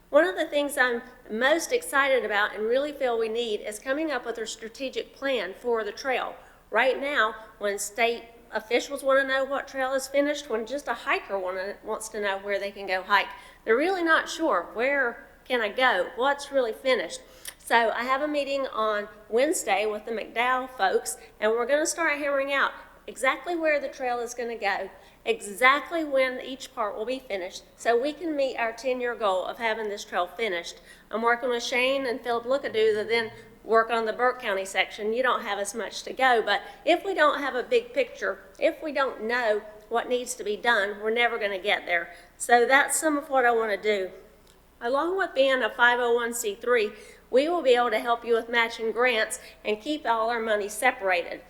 [SPEAKER 6] One of the things I'm most excited about and really feel we need is coming up with a strategic plan for the trail. Right now, when state officials want to know what trail is finished, when just a hiker wants to know where they can go hike, they're really not sure, where can I go, what's really finished. So I have a meeting on Wednesday with the McDowell folks, and we're going to start hammering out exactly where the trail is going to go, exactly when each part will be finished, so we can meet our 10-year goal of having this trail finished. I'm working with Shane and Philip Lookadoo to then work on the Burke County section. You don't have as much to go, but if we don't have a big picture, if we don't know what needs to be done, we're never going to get there. So that's some of what I want to do. Along with being a 501c3, we will be able to help you with matching grants and keep all our money separated.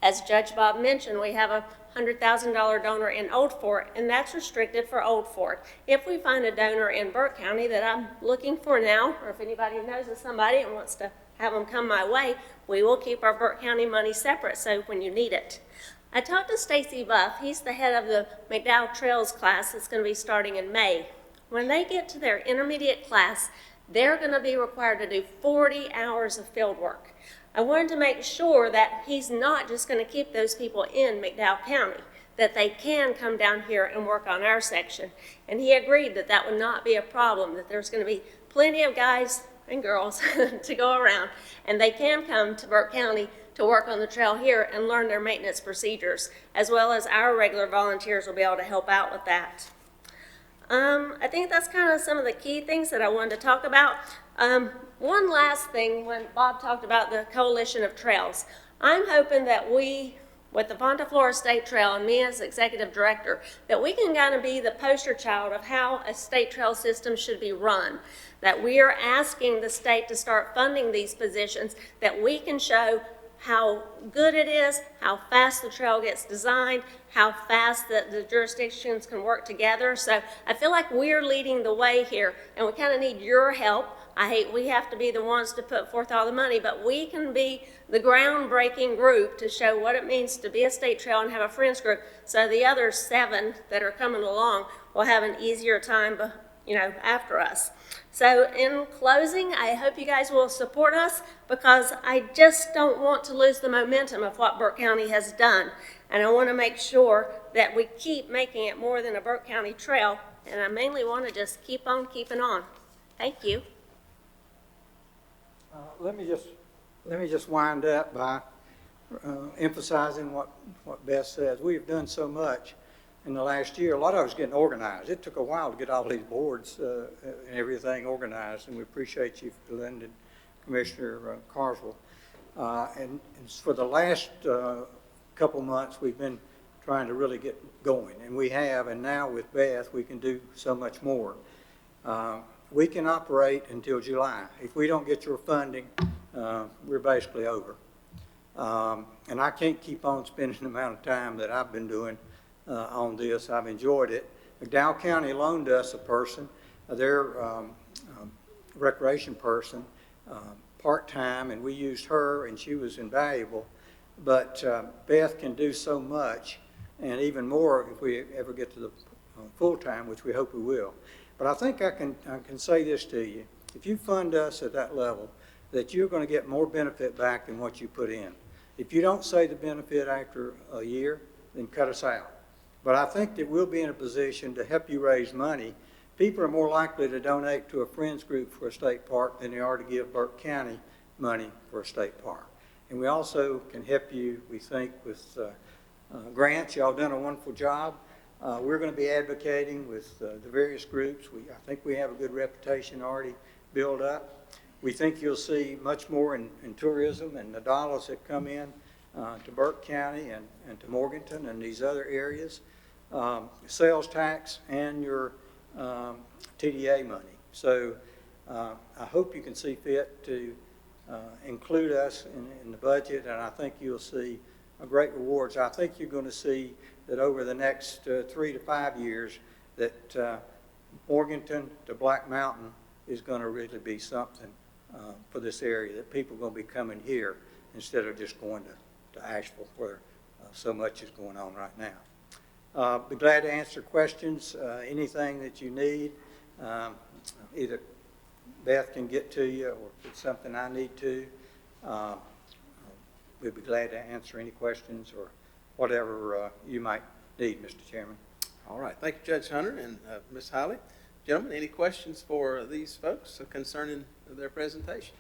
[SPEAKER 6] As Judge Bob mentioned, we have a $100,000 donor in Old Fort, and that's restricted for Old Fort. If we find a donor in Burke County that I'm looking for now, or if anybody knows of somebody and wants to have them come my way, we will keep our Burke County money separate so when you need it. I talked to Stacy Buff. He's the head of the McDowell Trails class that's going to be starting in May. When they get to their intermediate class, they're going to be required to do 40 hours of field work. I wanted to make sure that he's not just going to keep those people in McDowell County, that they can come down here and work on our section. And he agreed that that would not be a problem, that there's going to be plenty of guys and girls to go around, and they can come to Burke County to work on the trail here and learn their maintenance procedures, as well as our regular volunteers will be able to help out with that. I think that's kind of some of the key things that I wanted to talk about. One last thing, when Bob talked about the Coalition of Trails, I'm hoping that we, with the Fonta Flora State Trail and me as executive director, that we can kind of be the poster child of how a state trail system should be run. That we are asking the state to start funding these positions, that we can show how good it is, how fast the trail gets designed, how fast the jurisdictions can work together. So I feel like we're leading the way here, and we kind of need your help. I hate we have to be the ones to put forth all the money, but we can be the groundbreaking group to show what it means to be a state trail and have a friends group, so the other 7 that are coming along will have an easier time, after us. So in closing, I hope you guys will support us, because I just don't want to lose the momentum of what Burke County has done. And I want to make sure that we keep making it more than a Burke County trail. And I mainly want to just keep on keeping on. Thank you.
[SPEAKER 8] Let me just wind up by emphasizing what Beth says. We've done so much in the last year. A lot of us getting organized. It took a while to get all these boards and everything organized, and we appreciate you, Linda, Commissioner Carswell. And for the last couple months, we've been trying to really get going, and we have, and now with Beth, we can do so much more. we can operate until July. If we don't get your funding, we're basically over. And I can't keep on spending the amount of time that I've been doing on this. I've enjoyed it. McDowell County loaned us a person, their recreation person, part-time, and we used her, and she was invaluable. But Beth can do so much, and even more if we ever get to the full-time, which we hope we will. But I think I can say this to you. If you fund us at that level, that you're going to get more benefit back than what you put in. If you don't say the benefit after a year, then cut us out. But I think that we'll be in a position to help you raise money. People are more likely to donate to a friends group for a state park than they are to give Burke County money for a state park. And we also can help you, we think, with grants. Y'all done a wonderful job. We're going to be advocating with the various groups. I think we have a good reputation already built up. We think you'll see much more in tourism and the dollars that come in to Burke County and to Morganton and these other areas. Sales tax and your TDA money. So I hope you can see fit to include us in the budget, and I think you'll see great rewards. I think you're going to see that over the next 3 to 5 years that Morganton to Black Mountain is going to really be something for this area, that people are going to be coming here instead of just going to Asheville where so much is going on right now. Be glad to answer questions, anything that you need. Either Beth can get to you, or if it's something I need to, we'd be glad to answer any questions or whatever you might need, Mr. Chairman.
[SPEAKER 1] All right, thank you, Judge Hunter and Ms. Holly. Gentlemen, any questions for these folks concerning their presentation?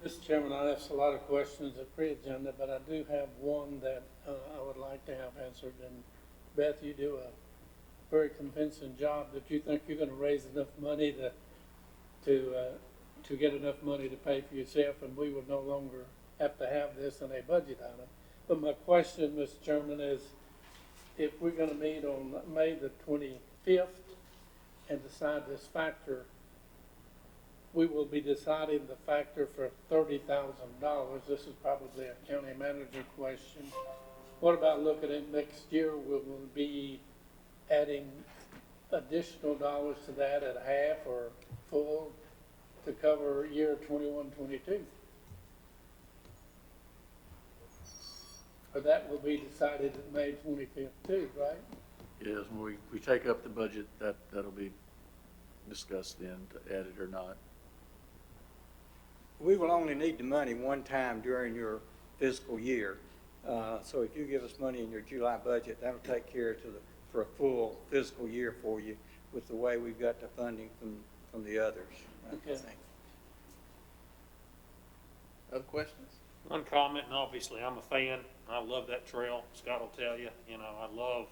[SPEAKER 5] Mr. Chairman, I asked a lot of questions at pre-agenda, but I do have one that I would like to have answered. And Beth, you do a very convincing job that you think you're going to raise enough money to get enough money to pay for yourself, and we will no longer have to have this in a budget item. But my question, Mr. Chairman, is if we're going to meet on May the 25th and decide this factor, we will be deciding the factor for $30,000. This is probably a county manager question. What about looking at next year? Will we be adding additional dollars to that at half or full to cover year 21-22? But that will be decided at May 25th too, right?
[SPEAKER 9] Yes, when we take up the budget, that'll be discussed then, to add it or not.
[SPEAKER 8] We will only need the money one time during your fiscal year. So if you give us money in your July budget, that'll take care for a full fiscal year for you with the way we've got the funding from the others.
[SPEAKER 5] Okay.
[SPEAKER 8] I think.
[SPEAKER 1] Other questions?
[SPEAKER 7] One comment, and obviously I'm a fan. I love that trail. Scott will tell you, I love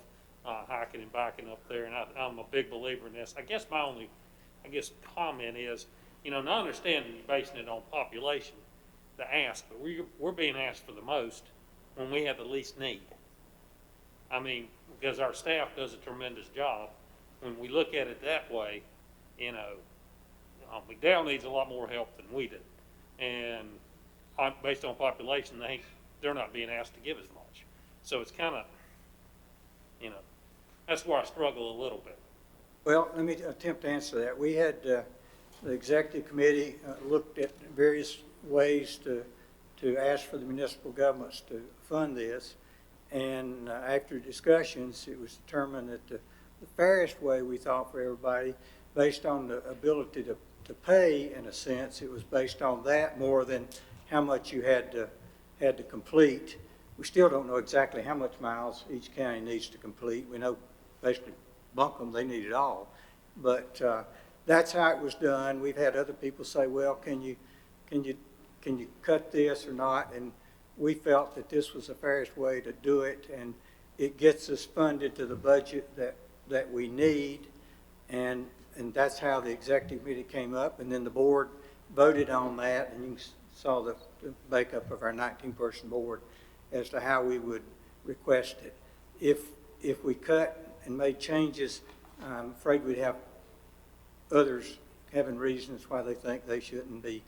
[SPEAKER 7] hiking and biking up there, and I'm a big believer in this. I guess my only, comment is, not understanding you're basing it on population, the ask, but we're being asked for the most when we have the least need. I mean, because our staff does a tremendous job. When we look at it that way, McDowell needs a lot more help than we do. And based on population, they're not being asked to give as much. So it's kind of, that's where I struggle a little bit.
[SPEAKER 8] Well, let me attempt to answer that. We had the executive committee looked at various ways to ask for the municipal governments to fund this. And after discussions, it was determined that the fairest way we thought for everybody, based on the ability to pay, in a sense, it was based on that more than how much you had to complete. We still don't know exactly how much miles each county needs to complete. We know basically Buncombe, they need it all. But that's how it was done. We've had other people say, well, can you cut this or not? And we felt that this was the fairest way to do it, and it gets us funded to the budget that we need. And that's how the executive committee came up, and then the board voted on that, and you saw the makeup of our 19-person board as to how we would request it. If we cut and made changes, I'm afraid we'd have others having reasons why they think they shouldn't be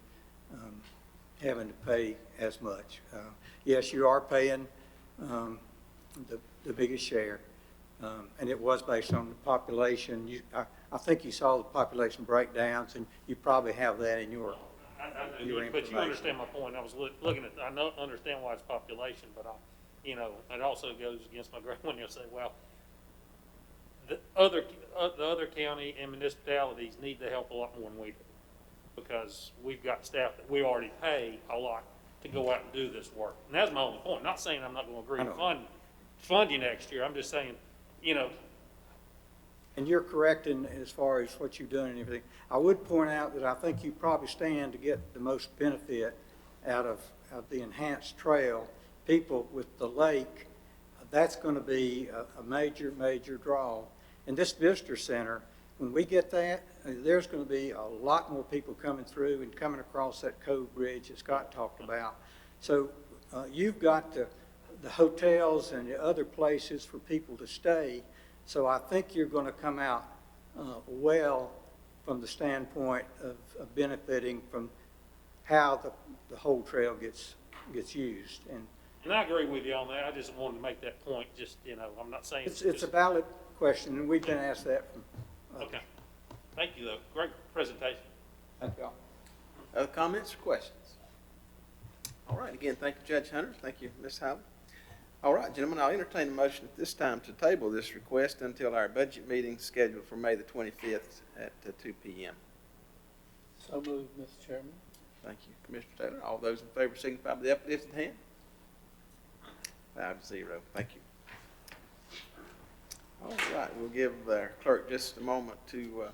[SPEAKER 8] having to pay as much. Yes, you are paying the biggest share, and it was based on the population. I think you saw the population breakdowns, and you probably have that in your
[SPEAKER 7] But
[SPEAKER 8] information.
[SPEAKER 7] you understand my point. I was looking at, understand why it's population, but it also goes against my grain when you say, well, the other county and municipalities need the help a lot more than we do, because we've got staff that we already pay a lot to go out and do this work. And that's my only point. Not saying I'm not going to agree to fund you next year. I'm just saying,
[SPEAKER 8] And you're correct as far as what you're doing and everything. I would point out that I think you probably stand to get the most benefit out of the enhanced trail. People with the lake, that's going to be a major, major draw. And this visitor center, when we get that, there's going to be a lot more people coming through and coming across that Cove Bridge that Scott talked about. So you've got the hotels and the other places for people to stay. So I think you're going to come out well from the standpoint of benefiting from how the whole trail gets used.
[SPEAKER 7] And I agree with you on that. I just wanted to make that point. Just, I'm not saying
[SPEAKER 8] It's a valid question, and we've been asked that from
[SPEAKER 7] okay. Thank you, though. Great presentation.
[SPEAKER 8] Thank you all.
[SPEAKER 1] Other comments or questions? All right, again, thank you, Judge Hunter. Thank you, Ms. Howell. All right, gentlemen, I'll entertain a motion at this time to table this request until our budget meeting scheduled for May the 25th at 2 p.m.
[SPEAKER 5] So moved, Mr. Chairman.
[SPEAKER 1] Thank you, Commissioner Taylor. All those in favor signify by the uplifted hand. 5-0. Thank you. All right, we'll give our clerk just a moment to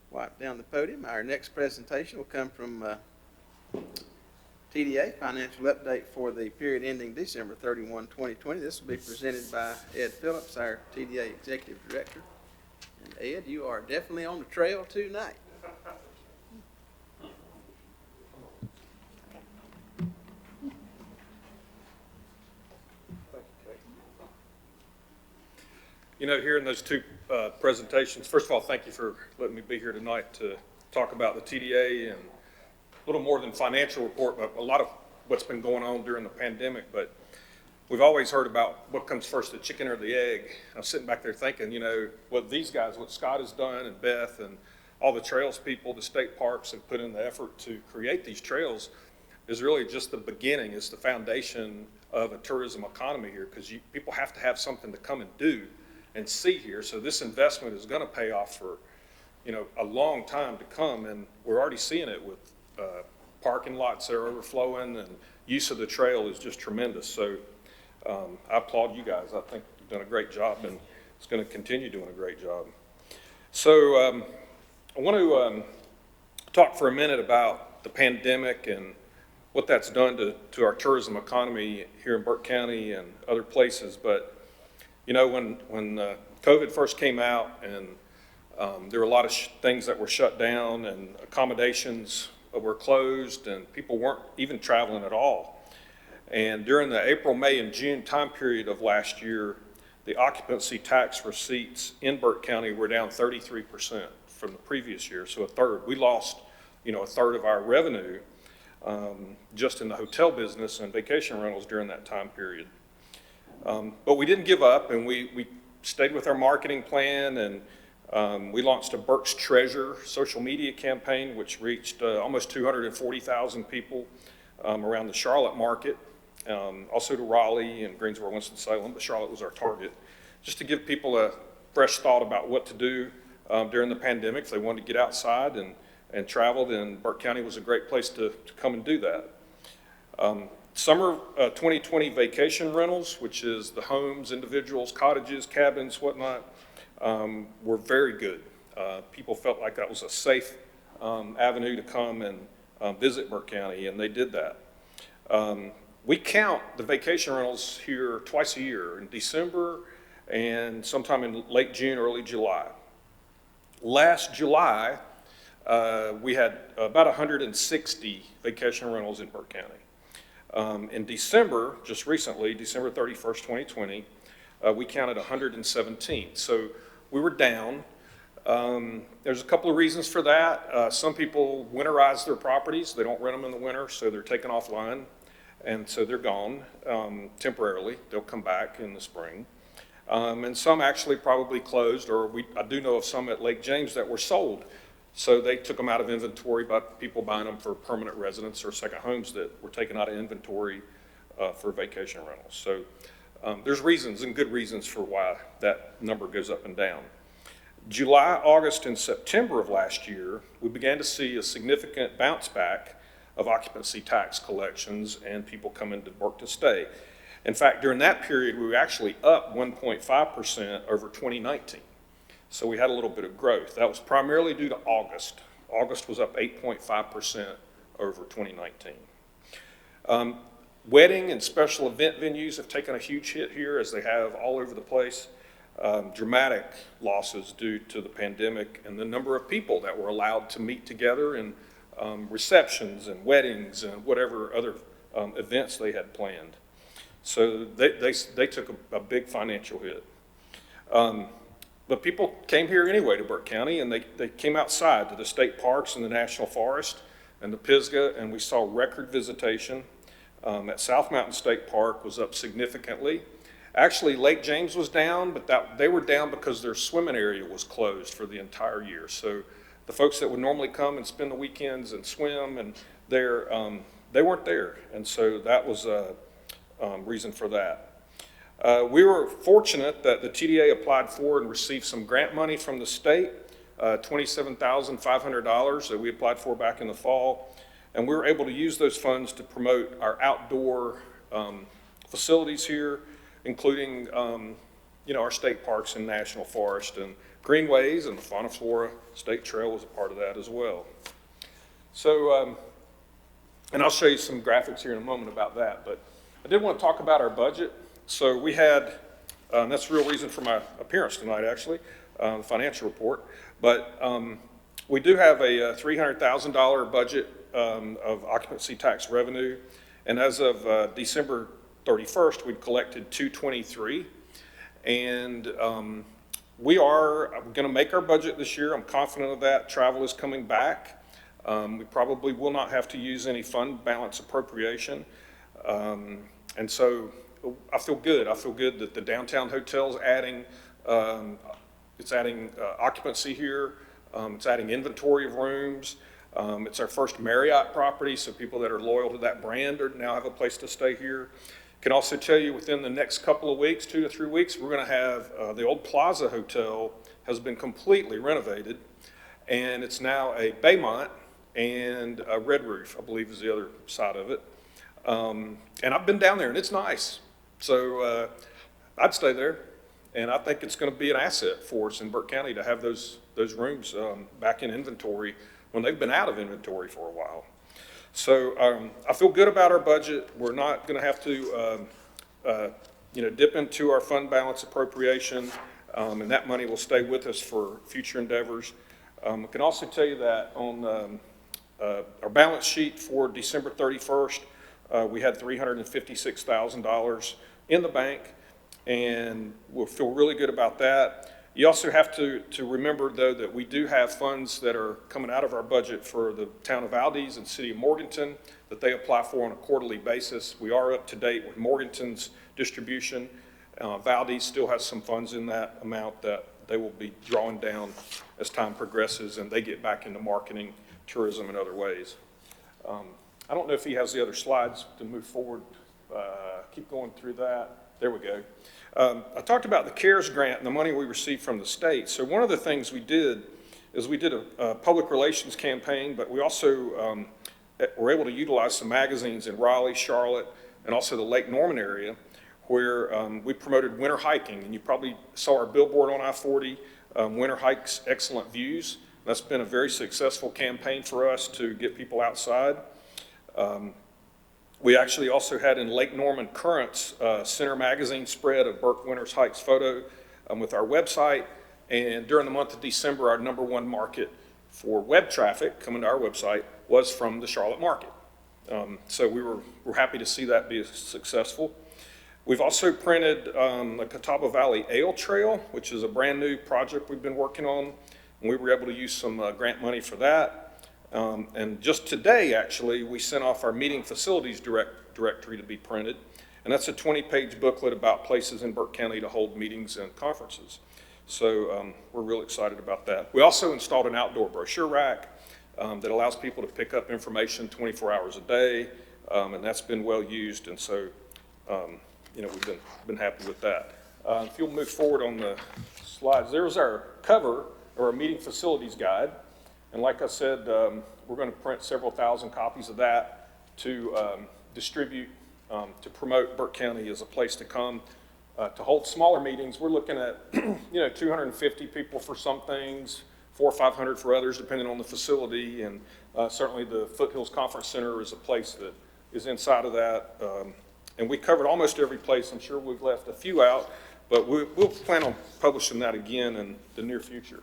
[SPEAKER 1] wipe down the podium. Our next presentation will come from TDA, Financial Update for the period ending December 31, 2020. This will be presented by Ed Phillips, our TDA Executive Director. And Ed, you are definitely on the trail tonight.
[SPEAKER 10] Hearing those two presentations, first of all, thank you for letting me be here tonight to talk about the TDA and a little more than financial report, but a lot of what's been going on during the pandemic. But we've always heard about what comes first, the chicken or the egg. I was sitting back there thinking, what these guys, what Scott has done and Beth and all the trails people, the state parks have put in the effort to create these trails is really just the beginning. It's the foundation of a tourism economy here, because people have to have something to come and do and see here. So this investment is going to pay off for, a long time to come. And we're already seeing it with parking lots that are overflowing, and use of the trail is just tremendous. So I applaud you guys. I think you've done a great job, and it's going to continue doing a great job. So I want to talk for a minute about the pandemic and what that's done to our tourism economy here in Burke County and other places. But when COVID first came out, and there were a lot of things that were shut down, and accommodations were closed, and people weren't even traveling at all. And during the April, May, and June time period of last year, the occupancy tax receipts in Burke County were down 33% from the previous year, so a third. We lost, a third of our revenue just in the hotel business and vacation rentals during that time period. But we didn't give up, and we stayed with our marketing plan, and we launched a Burke's Treasure social media campaign, which reached almost 240,000 people around the Charlotte market, also to Raleigh and Greensboro, Winston-Salem, but Charlotte was our target, just to give people a fresh thought about what to do during the pandemic. If they wanted to get outside and travel, then Burke County was a great place to come and do that. Summer 2020 vacation rentals, which is the homes, individuals, cottages, cabins, whatnot, were very good. People felt like that was a safe avenue to come and visit Burke County, and they did that. We count the vacation rentals here twice a year, in December and sometime in late June, early July. Last July, we had about 160 vacation rentals in Burke County. In December, just recently, December 31st, 2020, we counted 117. So we were down, There's a couple of reasons for that. Some people winterize their properties. They don't rent them in the winter, so they're taken offline. And so they're gone temporarily. They'll come back in the spring. And some actually probably closed, or I do know of some at Lake James that were sold. So they took them out of inventory by people buying them for permanent residence or second homes that were taken out of inventory for vacation rentals. So there's reasons and good reasons for why that number goes up and down. July, August, and September of last year, we began to see a significant bounce back of occupancy tax collections and people coming to Burke to stay. In fact, during that period, we were actually up 1.5% over 2019. So we had a little bit of growth. That was primarily due to August. August was up 8.5% over 2019. Wedding and special event venues have taken a huge hit here, as they have all over the place. Dramatic losses due to the pandemic and the number of people that were allowed to meet together in receptions and weddings and whatever other events they had planned. So they took a big financial hit. But people came here anyway to Burke County, and they came outside to the state parks and the National Forest and the Pisgah, and we saw record visitation. At South Mountain State Park was up significantly. Actually, Lake James was down, but they were down because their swimming area was closed for the entire year. So the folks that would normally come and spend the weekends and swim, and they weren't there, and so that was a reason for that. We were fortunate that the TDA applied for and received some grant money from the state, $27,500 that we applied for back in the fall. And we were able to use those funds to promote our outdoor facilities here, including our state parks and national forest and greenways, and the Fauna Flora State Trail was a part of that as well. So, and I'll show you some graphics here in a moment about that, but I did want to talk about our budget. So we had, and that's the real reason for my appearance tonight, actually, the financial report. But we do have a $300,000 budget of occupancy tax revenue. And as of December 31st, we'd collected $223. And we are going to make our budget this year. I'm confident of that. Travel is coming back. We probably will not have to use any fund balance appropriation. And so I feel good. I feel good that the downtown hotel's adding, it's adding occupancy here. It's adding inventory of rooms. It's our first Marriott property, so people that are loyal to that brand now have a place to stay here. Can also tell you within the next couple of weeks, 2 to 3 weeks, we're going to have the old Plaza Hotel has been completely renovated, and it's now a Baymont and a Red Roof, I believe is the other side of it. And I've been down there, and it's nice. So I'd stay there, and I think it's going to be an asset for us in Burke County to have those rooms back in inventory when they've been out of inventory for a while. So I feel good about our budget. We're not going to have to dip into our fund balance appropriation, and that money will stay with us for future endeavors. I can also tell you that on our balance sheet for December 31st, we had $356,000 in the bank, and we'll feel really good about that. You also have to remember, though, that we do have funds that are coming out of our budget for the town of Valdez and city of Morganton that they apply for on a quarterly basis. We are up to date with Morganton's distribution. Valdez still has some funds in that amount that they will be drawing down as time progresses and they get back into marketing, tourism, and other ways. I don't know if he has the other slides to move forward. Keep going through that. There we go. I talked about the CARES grant and the money we received from the state. So one of the things we did is we did a public relations campaign, but we also were able to utilize some magazines in Raleigh, Charlotte, and also the Lake Norman area where we promoted winter hiking. And you probably saw our billboard on I-40, Winter Hikes, Excellent Views. That's been a very successful campaign for us to get people outside. We actually also had in Lake Norman Currents Center Magazine spread of Burke Winters Hikes photo with our website. And during the month of December, our #1 market for web traffic coming to our website was from the Charlotte market. So we're happy to see that be successful. We've also printed the Catawba Valley Ale Trail, which is a brand new project we've been working on. and we were able to use some grant money for that. And just today, actually, we sent off our meeting facilities directory to be printed, and that's a 20-page booklet about places in Burke County to hold meetings and conferences. So we're real excited about that. We also installed an outdoor brochure rack that allows people to pick up information 24 hours a day, and that's been well used, and so we've been happy with that. If you'll move forward on the slides, there's our cover or our meeting facilities guide, and like I said, we're going to print several thousand copies of that to distribute to promote Burke County as a place to come. To hold smaller meetings, we're looking at 250 people for some things, 400 or 500 for others, depending on the facility. And certainly the Foothills Conference Center is a place that is inside of that. And we covered almost every place. I'm sure we've left a few out, but we'll plan on publishing that again in the near future.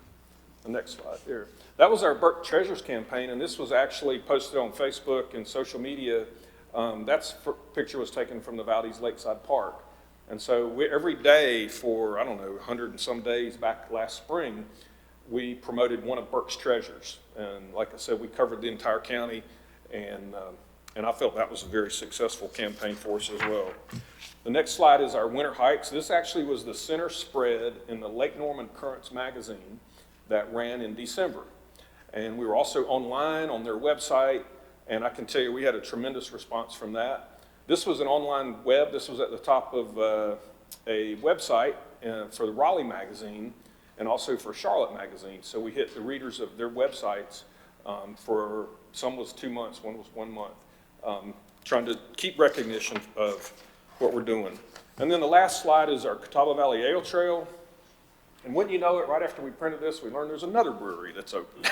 [SPEAKER 10] The next slide here. That was our Burke Treasures campaign, and this was actually posted on Facebook and social media. Picture was taken from the Valdez Lakeside Park. And so every day for, 100 and some days back last spring, we promoted one of Burke's treasures. And like I said, we covered the entire county, and I felt that was a very successful campaign for us as well. The next slide is our winter hikes. This actually was the center spread in the Lake Norman Currents magazine that ran in December. And we were also online on their website, and I can tell you we had a tremendous response from that. This was an online web. This was at the top of a website for the Raleigh magazine and also for Charlotte magazine. So we hit the readers of their websites for, some was 2 months, one was 1 month, trying to keep recognition of what we're doing. And then the last slide is our Catawba Valley Ale Trail. And wouldn't you know it, right after we printed this, we learned there's another brewery that's open.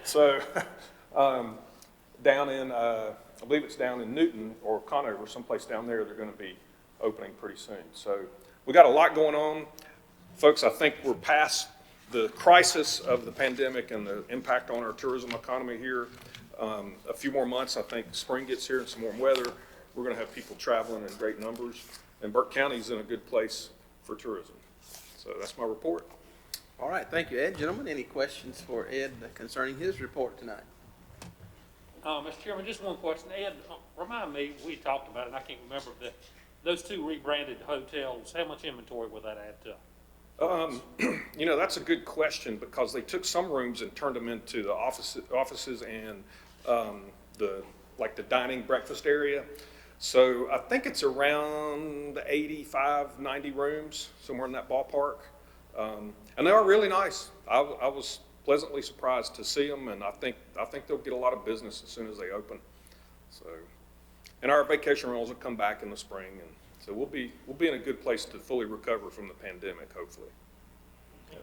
[SPEAKER 10] So down in, I believe it's down in Newton or Conover, someplace down there, they're going to be opening pretty soon. So we got a lot going on. Folks, I think we're past the crisis of the pandemic and the impact on our tourism economy here. A few more months, I think spring gets here and some warm weather, we're going to have people traveling in great numbers. And Burke County's in a good place for tourism. So that's my report.
[SPEAKER 1] All right, thank you, Ed. Gentlemen, any questions for Ed concerning his report tonight?
[SPEAKER 7] Mr. Chairman, just one question. Ed, remind me, we talked about it, and I can't remember, those two rebranded hotels, how much inventory will that add to?
[SPEAKER 10] That's a good question because they took some rooms and turned them into the offices and the dining breakfast area. So I think it's around 85, 90 rooms, somewhere in that ballpark. And they are really nice. I was pleasantly surprised to see them, and I think they'll get a lot of business as soon as they open. So, and our vacation rentals will come back in the spring, and so we'll be in a good place to fully recover from the pandemic, hopefully. Yeah.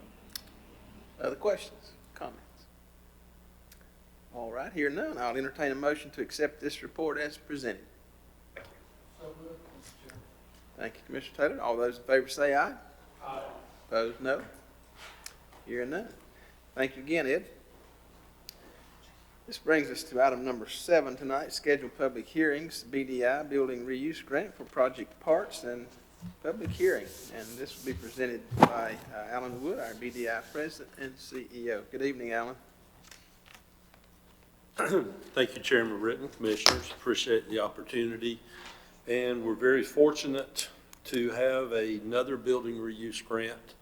[SPEAKER 1] Other questions, comments? All right, here none. I'll entertain a motion to accept this report as presented. Thank you, Commissioner Taylor. All those in favor say aye. Aye. Opposed, no. Here none. Thank you again, Ed. This brings us to item number 7 tonight, scheduled public hearings, BDI, Building Reuse Grant for Project Parts and Public Hearing. And this will be presented by Alan Wood, our BDI President and CEO. Good evening, Alan.
[SPEAKER 11] Thank you, Chairman Britton, Commissioners. Appreciate the opportunity. And we're very fortunate to have another building reuse grant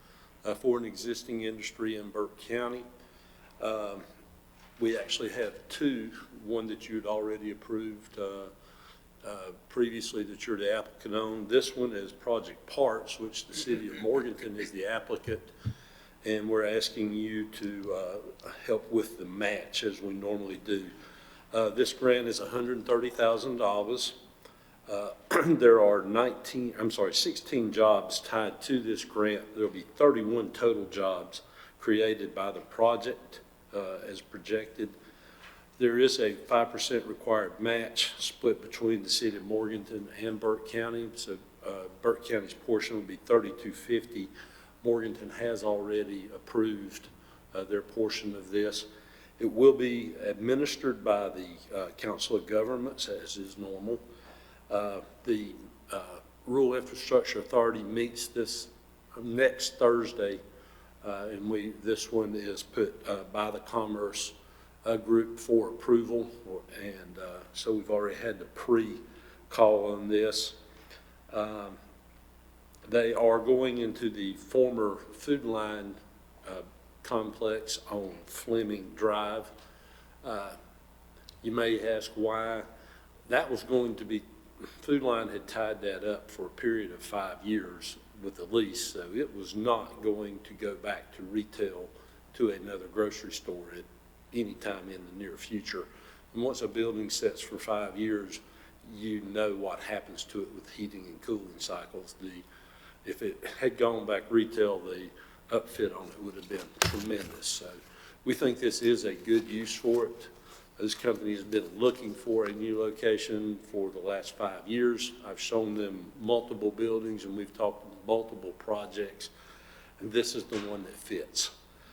[SPEAKER 11] for an existing industry in Burke County. We actually have two, one that you'd already approved previously that you're the applicant on. This one is Project Parts, which the City of Morganton is the applicant, and we're asking you to help with the match as we normally do. This grant is $130,000. There are 16 jobs tied to this grant. There'll be 31 total jobs created by the project as projected. There is a 5% required match split between the City of Morganton and Burke County. So Burke County's portion will be $3,250. Morganton has already approved their portion of this. It will be administered by the Council of Governments, as is normal. The Rural Infrastructure Authority meets this next Thursday And this one is put by the Commerce Group for approval, and so we've already had the pre-call on this. They are going into the former Food Line complex on Fleming Drive. You may ask why. That was going to be, Food Line had tied that up for a period of 5 years with the lease, so it was not going to go back to retail to another grocery store at any time in the near future. And once a building sets for 5 years, you know what happens to it with heating and cooling cycles. If it had gone back retail, the upfit on it would have been tremendous. So we think this is a good use for it. This company has been looking for a new location for the last 5 years. I've shown them multiple buildings, and we've talked about multiple projects, and this is the one that fits.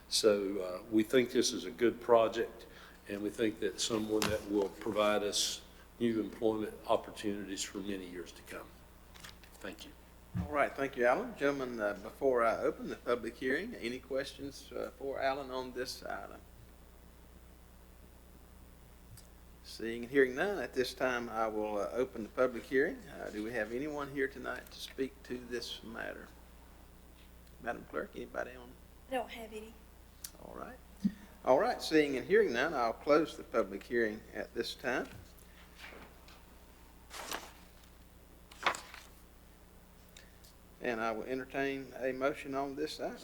[SPEAKER 11] So we think this is a good project, and we think that someone that will provide us new employment opportunities for many years to come. Thank you.
[SPEAKER 1] All right, thank you, Alan. Gentlemen, before I open the public hearing, any questions for Alan on this item? Seeing and hearing none, at this time I will open the public hearing. Do we have anyone here tonight to speak to this matter? Madam Clerk, anybody on?
[SPEAKER 12] I don't have any.
[SPEAKER 1] All right. All right, seeing and hearing none, I'll close the public hearing at this time. And I will entertain a motion on this item.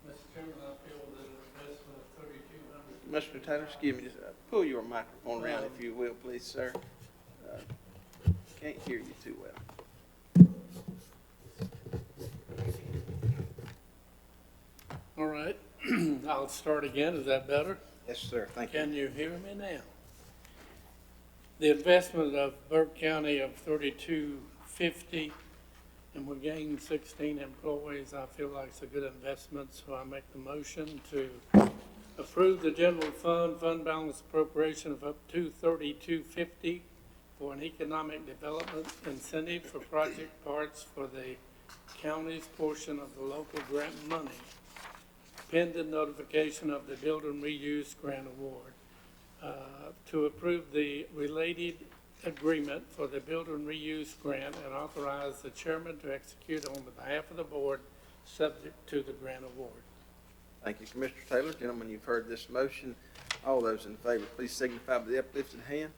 [SPEAKER 5] Mr. Chairman, I feel that an investment of $3,200.
[SPEAKER 1] Mr. Taylor, excuse me, just pull your microphone around if you will, please, sir. Can't hear you too well.
[SPEAKER 5] All right, I'll start again. Is that better?
[SPEAKER 1] Yes, sir. Thank you.
[SPEAKER 5] Can you hear me now? The investment of Burke County of $3,250, and we're gaining 16 employees. I feel like it's a good investment, so I make the motion to approve the general fund balance appropriation of up to $3,250 for an economic development incentive for project parts for the county's portion of the local grant money, pending notification of the build and reuse grant award. To approve the related agreement for the build and reuse grant and authorize the chairman to execute on behalf of the board, subject to the grant award.
[SPEAKER 1] Thank you, Commissioner Taylor. Gentlemen, you've heard this motion. All those in favor, please signify by the uplifted hand.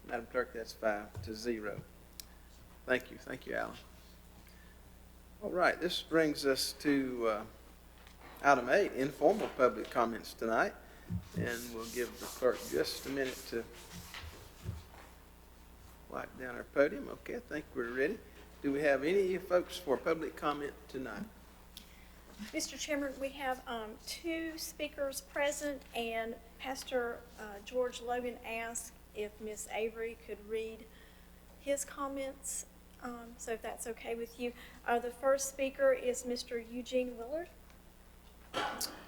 [SPEAKER 1] Madam Clerk, that's 5-0. Thank you. Thank you, Alan. All right, this brings us to item 8, informal public comments tonight. And we'll give the clerk just a minute to wipe down our podium. Okay, I think we're ready. Do we have any folks for public comment tonight?
[SPEAKER 12] Mr. Chairman, we have 2 speakers present, and Pastor George Logan asked if Ms. Avery could read his comments, so if that's okay with you. The first speaker is Mr. Eugene Willard.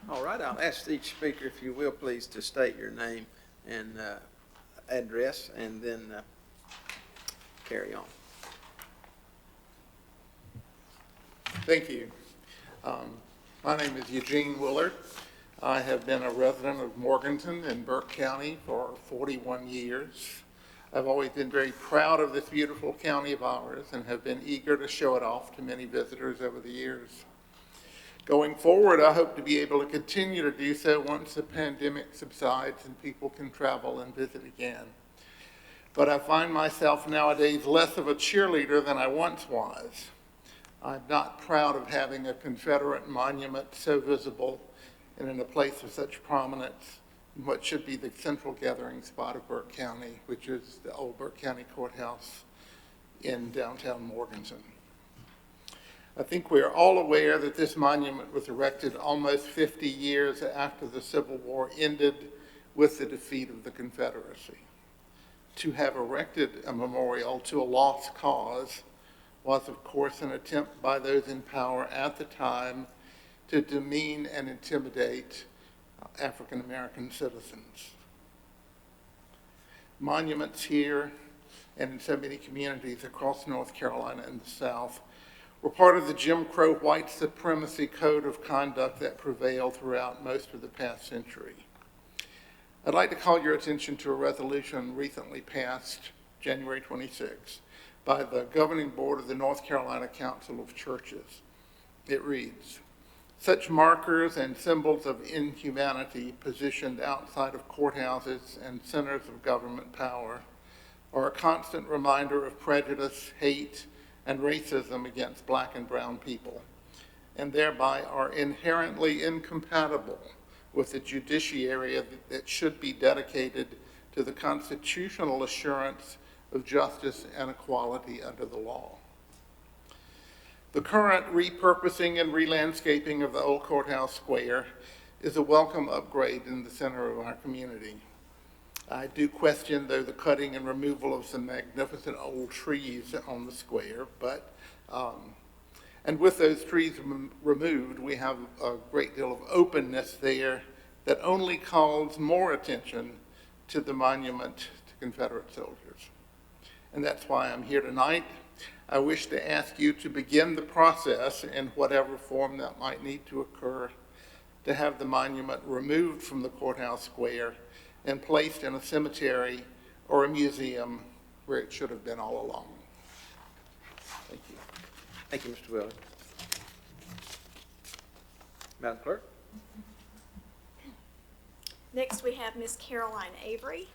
[SPEAKER 1] All right, I'll ask each speaker, if you will, please, to state your name and address, and then carry on.
[SPEAKER 13] Thank you. My name is Eugene Willard. I have been a resident of Morganton in Burke County for 41 years. I've always been very proud of this beautiful county of ours and have been eager to show it off to many visitors over the years. Going forward, I hope to be able to continue to do so once the pandemic subsides and people can travel and visit again. But I find myself nowadays less of a cheerleader than I once was. I'm not proud of having a Confederate monument so visible and in a place of such prominence in what should be the central gathering spot of Burke County, which is the old Burke County Courthouse in downtown Morganton. I think we are all aware that this monument was erected almost 50 years after the Civil War ended with the defeat of the Confederacy. To have erected a memorial to a lost cause was, of course, an attempt by those in power at the time to demean and intimidate African American citizens. Monuments here and in so many communities across North Carolina and the South were part of the Jim Crow white supremacy code of conduct that prevailed throughout most of the past century. I'd like to call your attention to a resolution recently passed January 26 by the Governing Board of the North Carolina Council of Churches. It reads, "Such markers and symbols of inhumanity positioned outside of courthouses and centers of government power are a constant reminder of prejudice, hate, and racism against black and brown people, and thereby are inherently incompatible with a judiciary that should be dedicated to the constitutional assurance of justice and equality under the law." The current repurposing and relandscaping of the old courthouse square is a welcome upgrade in the center of our community. I do question, though, the cutting and removal of some magnificent old trees on the square, and with those trees removed, we have a great deal of openness there that only calls more attention to the monument to Confederate soldiers. And that's why I'm here tonight. I wish to ask you to begin the process, in whatever form that might need to occur, to have the monument removed from the courthouse square and placed in a cemetery or a museum where it should have been all along. Thank you.
[SPEAKER 1] Thank you, Mr. Willard. Madam Clerk?
[SPEAKER 12] Next, we have Miss Caroline Avery.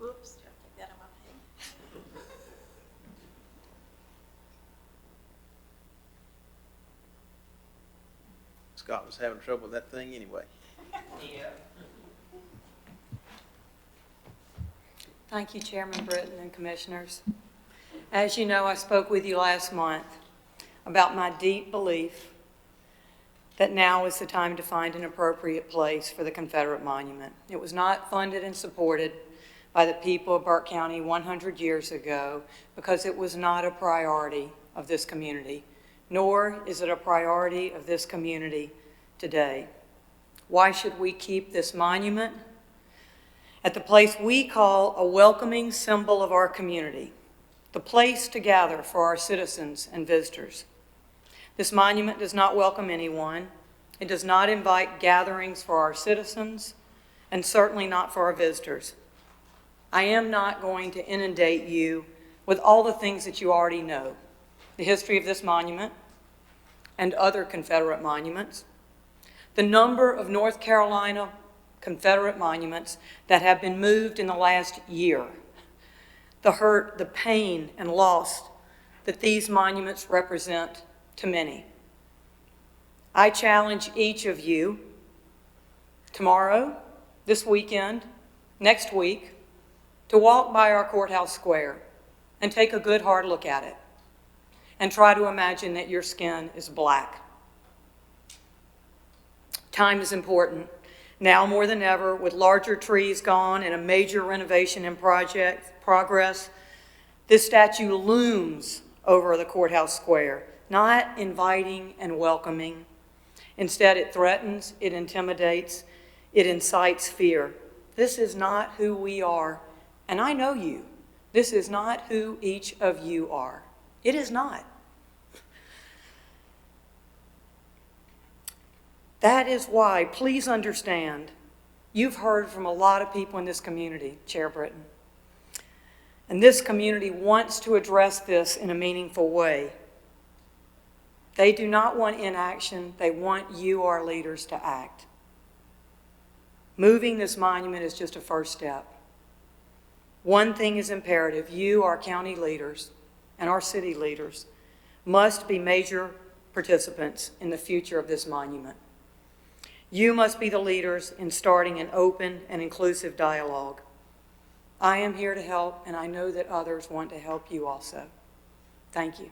[SPEAKER 12] Oops, I'll take that on my pen.
[SPEAKER 1] Scott was having trouble with that thing anyway.
[SPEAKER 14] Thank you, Chairman Britton and Commissioners. As you know, I spoke with you last month about my deep belief that now is the time to find an appropriate place for the Confederate monument. It was not funded and supported by the people of Burke County 100 years ago because it was not a priority of this community, nor is it a priority of this community today. Why should we keep this monument at the place we call a welcoming symbol of our community, the place to gather for our citizens and visitors? This monument does not welcome anyone. It does not invite gatherings for our citizens, and certainly not for our visitors. I am not going to inundate you with all the things that you already know: the history of this monument and other Confederate monuments, the number of North Carolina Confederate monuments that have been moved in the last year, the hurt, the pain, and loss that these monuments represent to many. I challenge each of you tomorrow, this weekend, next week, to walk by our courthouse square and take a good hard look at it and try to imagine that your skin is black. Time is important. Now more than ever, with larger trees gone and a major renovation in progress, this statue looms over the courthouse square, not inviting and welcoming. Instead, it threatens, it intimidates, it incites fear. This is not who we are, and I know you. This is not who each of you are. It is not. That is why, please understand, you've heard from a lot of people in this community, Chair Britton. And this community wants to address this in a meaningful way. They do not want inaction. They want you, our leaders, to act. Moving this monument is just a first step. One thing is imperative. You, our county leaders, and our city leaders must be major participants in the future of this monument. You must be the leaders in starting an open and inclusive dialogue. I am here to help, and I know that others want to help you also. Thank you.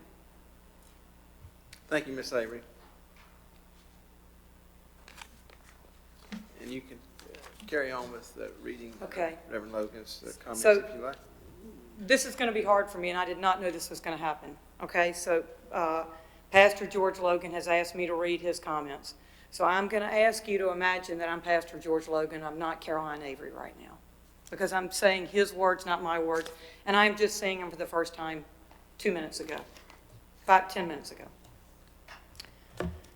[SPEAKER 1] Thank you, Ms. Avery. And you can carry on with the reading
[SPEAKER 14] Okay.
[SPEAKER 1] Reverend Logan's comments
[SPEAKER 14] So-
[SPEAKER 1] if you like.
[SPEAKER 14] this is going to be hard for me, and I did not know this was going to happen, okay? So Pastor George Logan has asked me to read his comments. So I'm going to ask you to imagine that I'm Pastor George Logan. I'm not Caroline Avery right now, because I'm saying his words, not my words, and I'm just saying them for the first time 2 minutes ago, 10 minutes ago.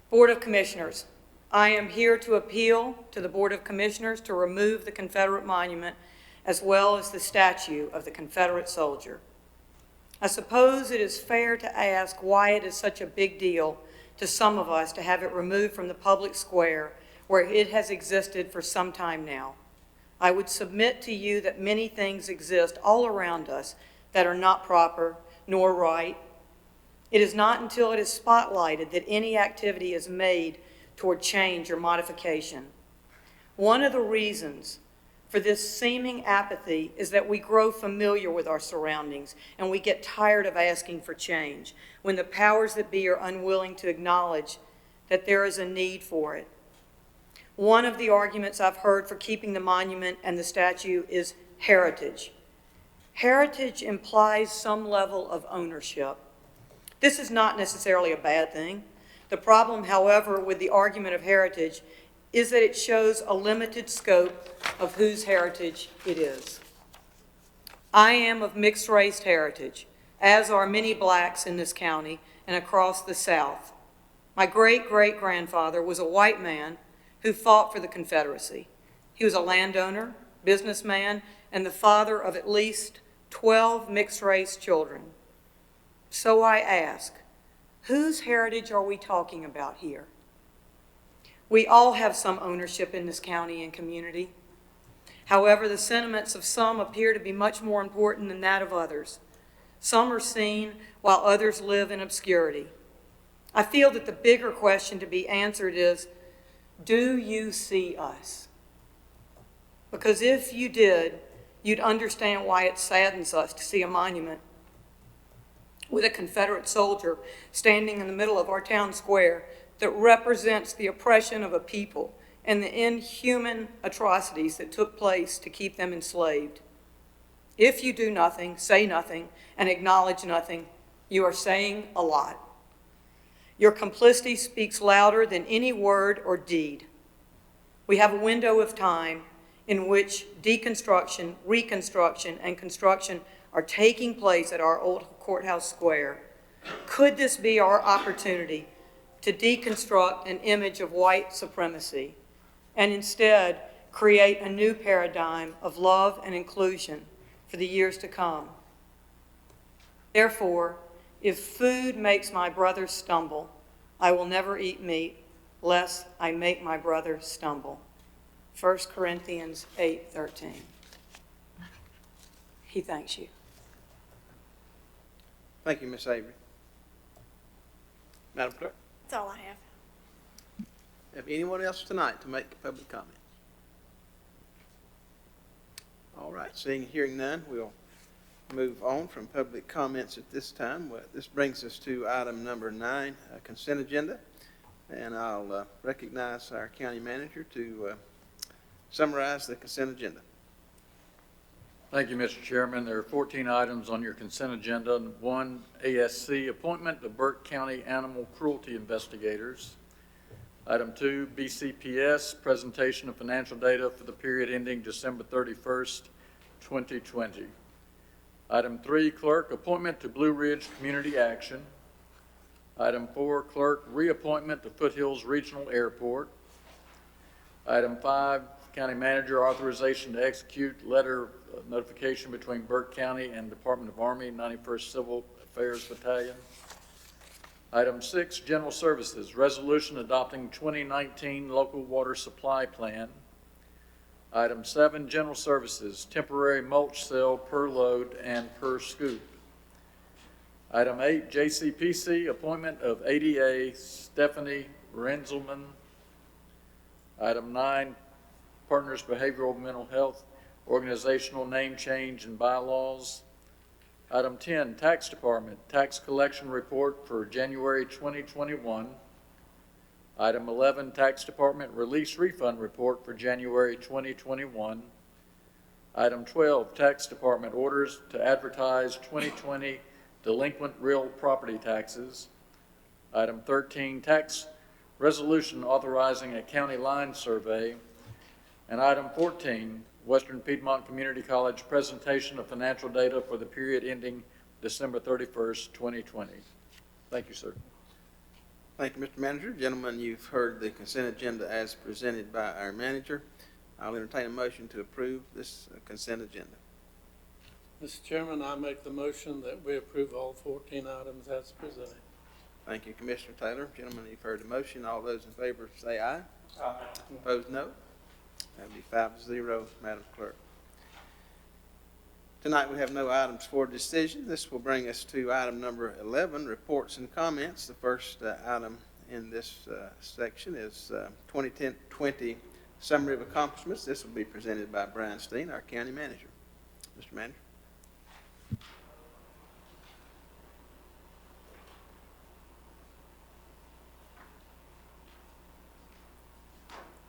[SPEAKER 14] Board of Commissioners, I am here to appeal to the Board of Commissioners to remove the Confederate monument as well as the statue of the Confederate soldier. I suppose it is fair to ask why it is such a big deal to some of us to have it removed from the public square where it has existed for some time now. I would submit to you that many things exist all around us that are not proper nor right. It is not until it is spotlighted that any activity is made toward change or modification. One of the reasons for this seeming apathy is that we grow familiar with our surroundings and we get tired of asking for change when the powers that be are unwilling to acknowledge that there is a need for it. One of the arguments I've heard for keeping the monument and the statue is heritage. Heritage implies some level of ownership. This is not necessarily a bad thing. The problem, however, with the argument of heritage is that it shows a limited scope of whose heritage it is. I am of mixed-race heritage, as are many blacks in this county and across the South. My great-great-grandfather was a white man who fought for the Confederacy. He was a landowner, businessman, and the father of at least 12 mixed-race children. So I ask, whose heritage are we talking about here? We all have some ownership in this county and community. However, the sentiments of some appear to be much more important than that of others. Some are seen while others live in obscurity. I feel that the bigger question to be answered is, do you see us? Because if you did, you'd understand why it saddens us to see a monument with a Confederate soldier standing in the middle of our town square that represents the oppression of a people and the inhuman atrocities that took place to keep them enslaved. If you do nothing, say nothing, and acknowledge nothing, you are saying a lot. Your complicity speaks louder than any word or deed. We have a window of time in which deconstruction, reconstruction, and construction are taking place at our old courthouse square. Could this be our opportunity to deconstruct an image of white supremacy and instead create a new paradigm of love and inclusion for the years to come? Therefore, if food makes my brother stumble, I will never eat meat, lest I make my brother stumble. 1 Corinthians 8:13. He thanks you.
[SPEAKER 1] Thank you, Ms. Avery. Madam Clerk,
[SPEAKER 12] That's all I have.
[SPEAKER 1] have anyone else tonight to make a public comment? All right, seeing and hearing none, we'll move on from public comments at this time. This brings us to item number 9, consent agenda. And I'll recognize our county manager to summarize the consent agenda.
[SPEAKER 9] Thank you, Mr. Chairman. There are 14 items on your consent agenda. 1, ASC, appointment of Burke County Animal Cruelty Investigators. Item 2, BCPS, presentation of financial data for the period ending December 31st, 2020. Item 3, clerk, appointment to Blue Ridge Community Action. Item 4, clerk, reappointment to Foothills Regional Airport. Item 5, county manager, authorization to execute letter of notification between Burke County and Department of Army 91st Civil Affairs Battalion. Item 6, general services, resolution adopting 2019 local water supply plan. Item 7, general services, temporary mulch sale per load and per scoop. Item 8, JCPC, appointment of ADA Stephanie Renzelman. Item 9, Partners Behavioral Mental Health, organizational name change and bylaws. Item 10, Tax Department, tax collection report for January 2021. Item 11, Tax Department release refund report for January 2021. Item 12, Tax Department orders to advertise 2020 delinquent real property taxes. Item 13, tax resolution authorizing a county line survey. And item 14, Western Piedmont Community College presentation of financial data for the period ending December 31st, 2020. Thank you, sir.
[SPEAKER 1] Thank you, Mr. Manager. Gentlemen, you've heard the consent agenda as presented by our manager. I'll entertain a motion to approve this consent agenda.
[SPEAKER 5] Mr. Chairman, I make the motion that we approve all 14 items as presented.
[SPEAKER 1] Thank you, Commissioner Taylor. Gentlemen, you've heard the motion. All those in favor say aye. Aye. Opposed, no. That would be 5-0, Madam Clerk. Tonight we have no items for decision. This will bring us to item number 11, reports and comments. The first item in this section is 2020 Summary of Accomplishments. This will be presented by Brian Steen, our County Manager. Mr. Manager.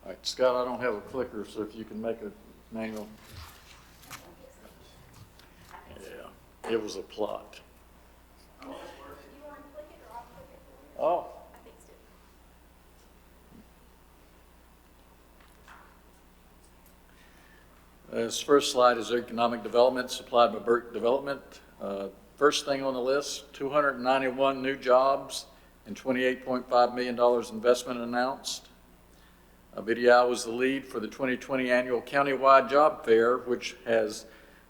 [SPEAKER 9] All right, Scott, I don't have a clicker, so if you can make a manual. Yeah, it was a plot. Oh. This first slide is economic development supplied by Burke Development. First thing on the list, 291 new jobs and $28.5 million investment announced. BDI was the lead for the 2020 annual countywide job fair, which has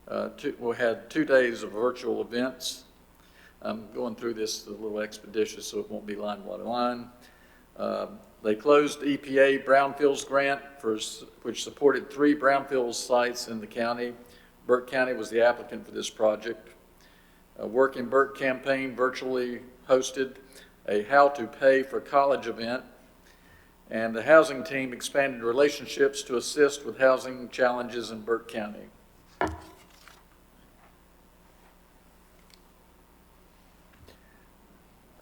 [SPEAKER 9] had 2 days of virtual events. I'm going through this a little expeditious, so it won't be line by line. They closed the EPA Brownfields grant, which supported 3 brownfields sites in the county. Burke County was the applicant for this project. Work in Burke campaign virtually hosted a How to Pay for College event. And the housing team expanded relationships to assist with housing challenges in Burke County.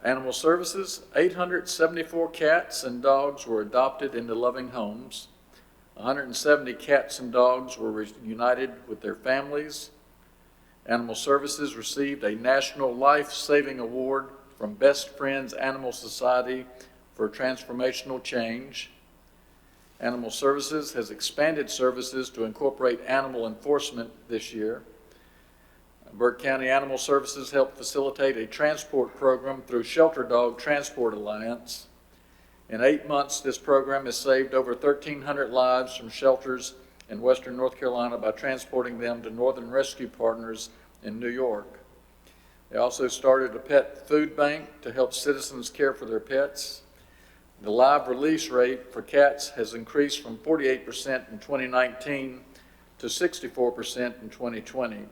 [SPEAKER 9] Animal Services, 874 cats and dogs were adopted into loving homes. 170 cats and dogs were reunited with their families. Animal Services received a National Life Saving Award from Best Friends Animal Society for transformational change. Animal Services has expanded services to incorporate animal enforcement this year. Burke County Animal Services helped facilitate a transport program through Shelter Dog Transport Alliance. In 8 months, this program has saved over 1,300 lives from shelters in western North Carolina by transporting them to Northern Rescue Partners in New York. They also started a pet food bank to help citizens care for their pets. The live release rate for cats has increased from 48% in 2019 to 64% in 2020.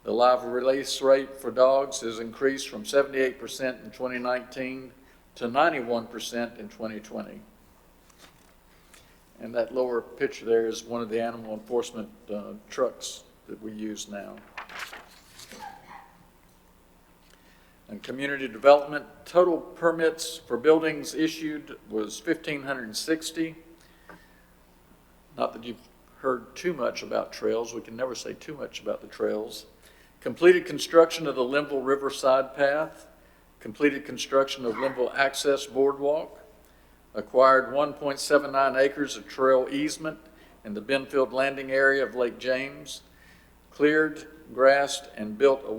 [SPEAKER 9] The live release rate for dogs has increased from 78% in 2019 to 91% in 2020. And that lower picture there is one of the animal enforcement trucks that we use now. And community development, total permits for buildings issued was 1,560. Not that you've heard too much about trails. We can never say too much about the trails. Completed construction of the Linville Riverside Path. Completed construction of Linville Access Boardwalk. Acquired 1.79 acres of trail easement in the Benfield Landing area of Lake James. Cleared, grassed, and built a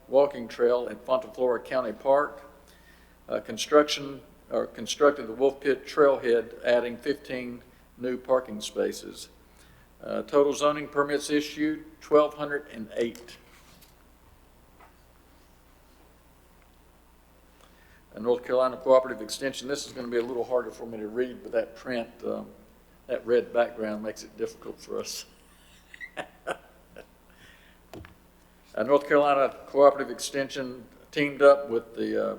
[SPEAKER 9] walking trail at Fontaflora County Park. Constructed the Wolf Pit Trailhead, adding 15 new parking spaces. Total zoning permits issued, 1,208. North Carolina Cooperative Extension, this is going to be a little harder for me to read, but that print, that red background makes it difficult for us. North Carolina Cooperative Extension teamed up with the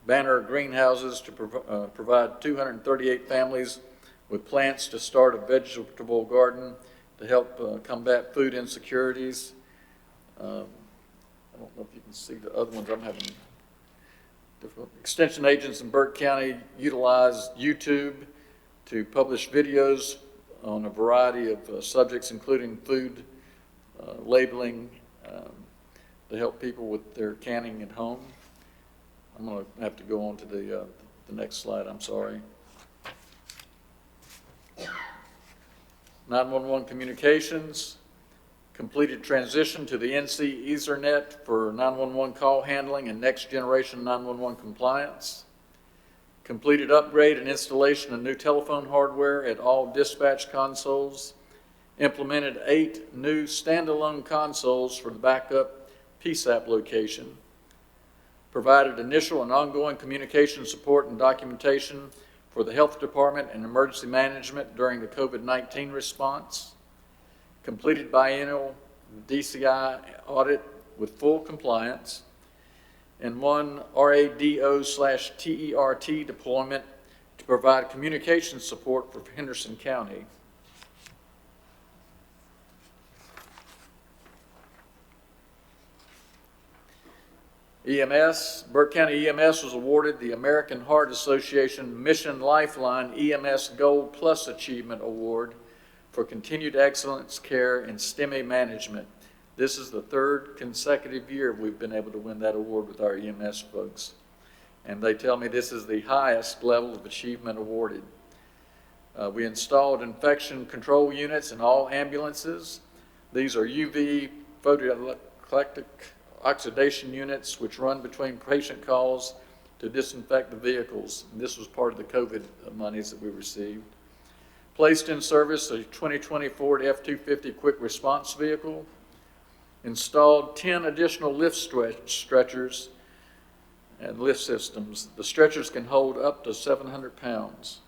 [SPEAKER 9] Banner Greenhouses to provide 238 families with plants to start a vegetable garden to help combat food insecurities. I don't know if you can see the other ones. I'm having difficult. Extension agents in Burke County utilize YouTube to publish videos on a variety of subjects, including food labeling, to help people with their canning at home. I'm going to have to go on to the next slide, I'm sorry. 911 communications, completed transition to the NC Ethernet for 911 call handling and next generation 911 compliance. Completed upgrade and installation of new telephone hardware at all dispatch consoles. Implemented 8 new standalone consoles for the backup PSAP location. Provided initial and ongoing communication support and documentation for the health department and emergency management during the COVID-19 response. Completed biennial DCI audit with full compliance. And 1 RADO/TERT deployment to provide communication support for Henderson County. EMS, Burke County EMS was awarded the American Heart Association Mission Lifeline EMS Gold Plus Achievement Award for continued excellence care in STEMI management. This is the 3rd consecutive year we've been able to win that award with our EMS folks. And they tell me this is the highest level of achievement awarded. We installed infection control units in all ambulances. These are UV photoelectric oxidation units which run between patient calls to disinfect the vehicles. And this was part of the COVID monies that we received. Placed in service a 2020 Ford F-250 quick response vehicle. Installed 10 additional lift stretchers and lift systems. The stretchers can hold up to 700 pounds.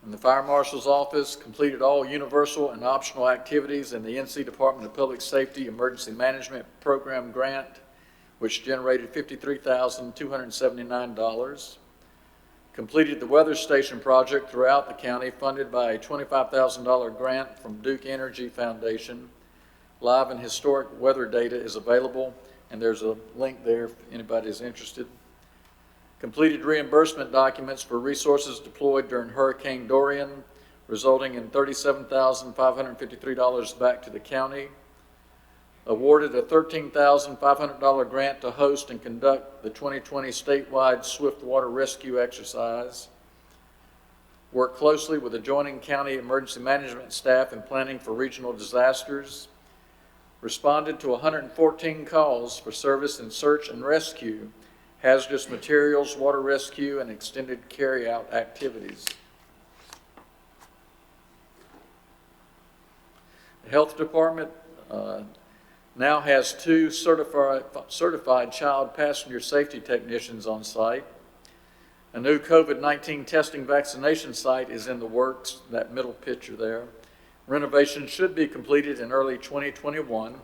[SPEAKER 9] In the Fire Marshal's office, completed all universal and optional activities in the NC Department of Public Safety Emergency Management Program grant, which generated $53,279. Completed the weather station project throughout the county, funded by a $25,000 grant from Duke Energy Foundation. Live and historic weather data is available, and there's a link there if anybody is interested. Completed reimbursement documents for resources deployed during Hurricane Dorian, resulting in $37,553 back to the county. Awarded a $13,500 grant to host and conduct the 2020 statewide Swift Water Rescue exercise. Worked closely with adjoining county emergency management staff in planning for regional disasters. Responded to 114 calls for service in search and rescue, hazardous materials, water rescue, and extended carryout activities. The health department now has 2 certified child passenger safety technicians on site. A new COVID-19 testing vaccination site is in the works, that middle picture there. Renovation should be completed in early 2021.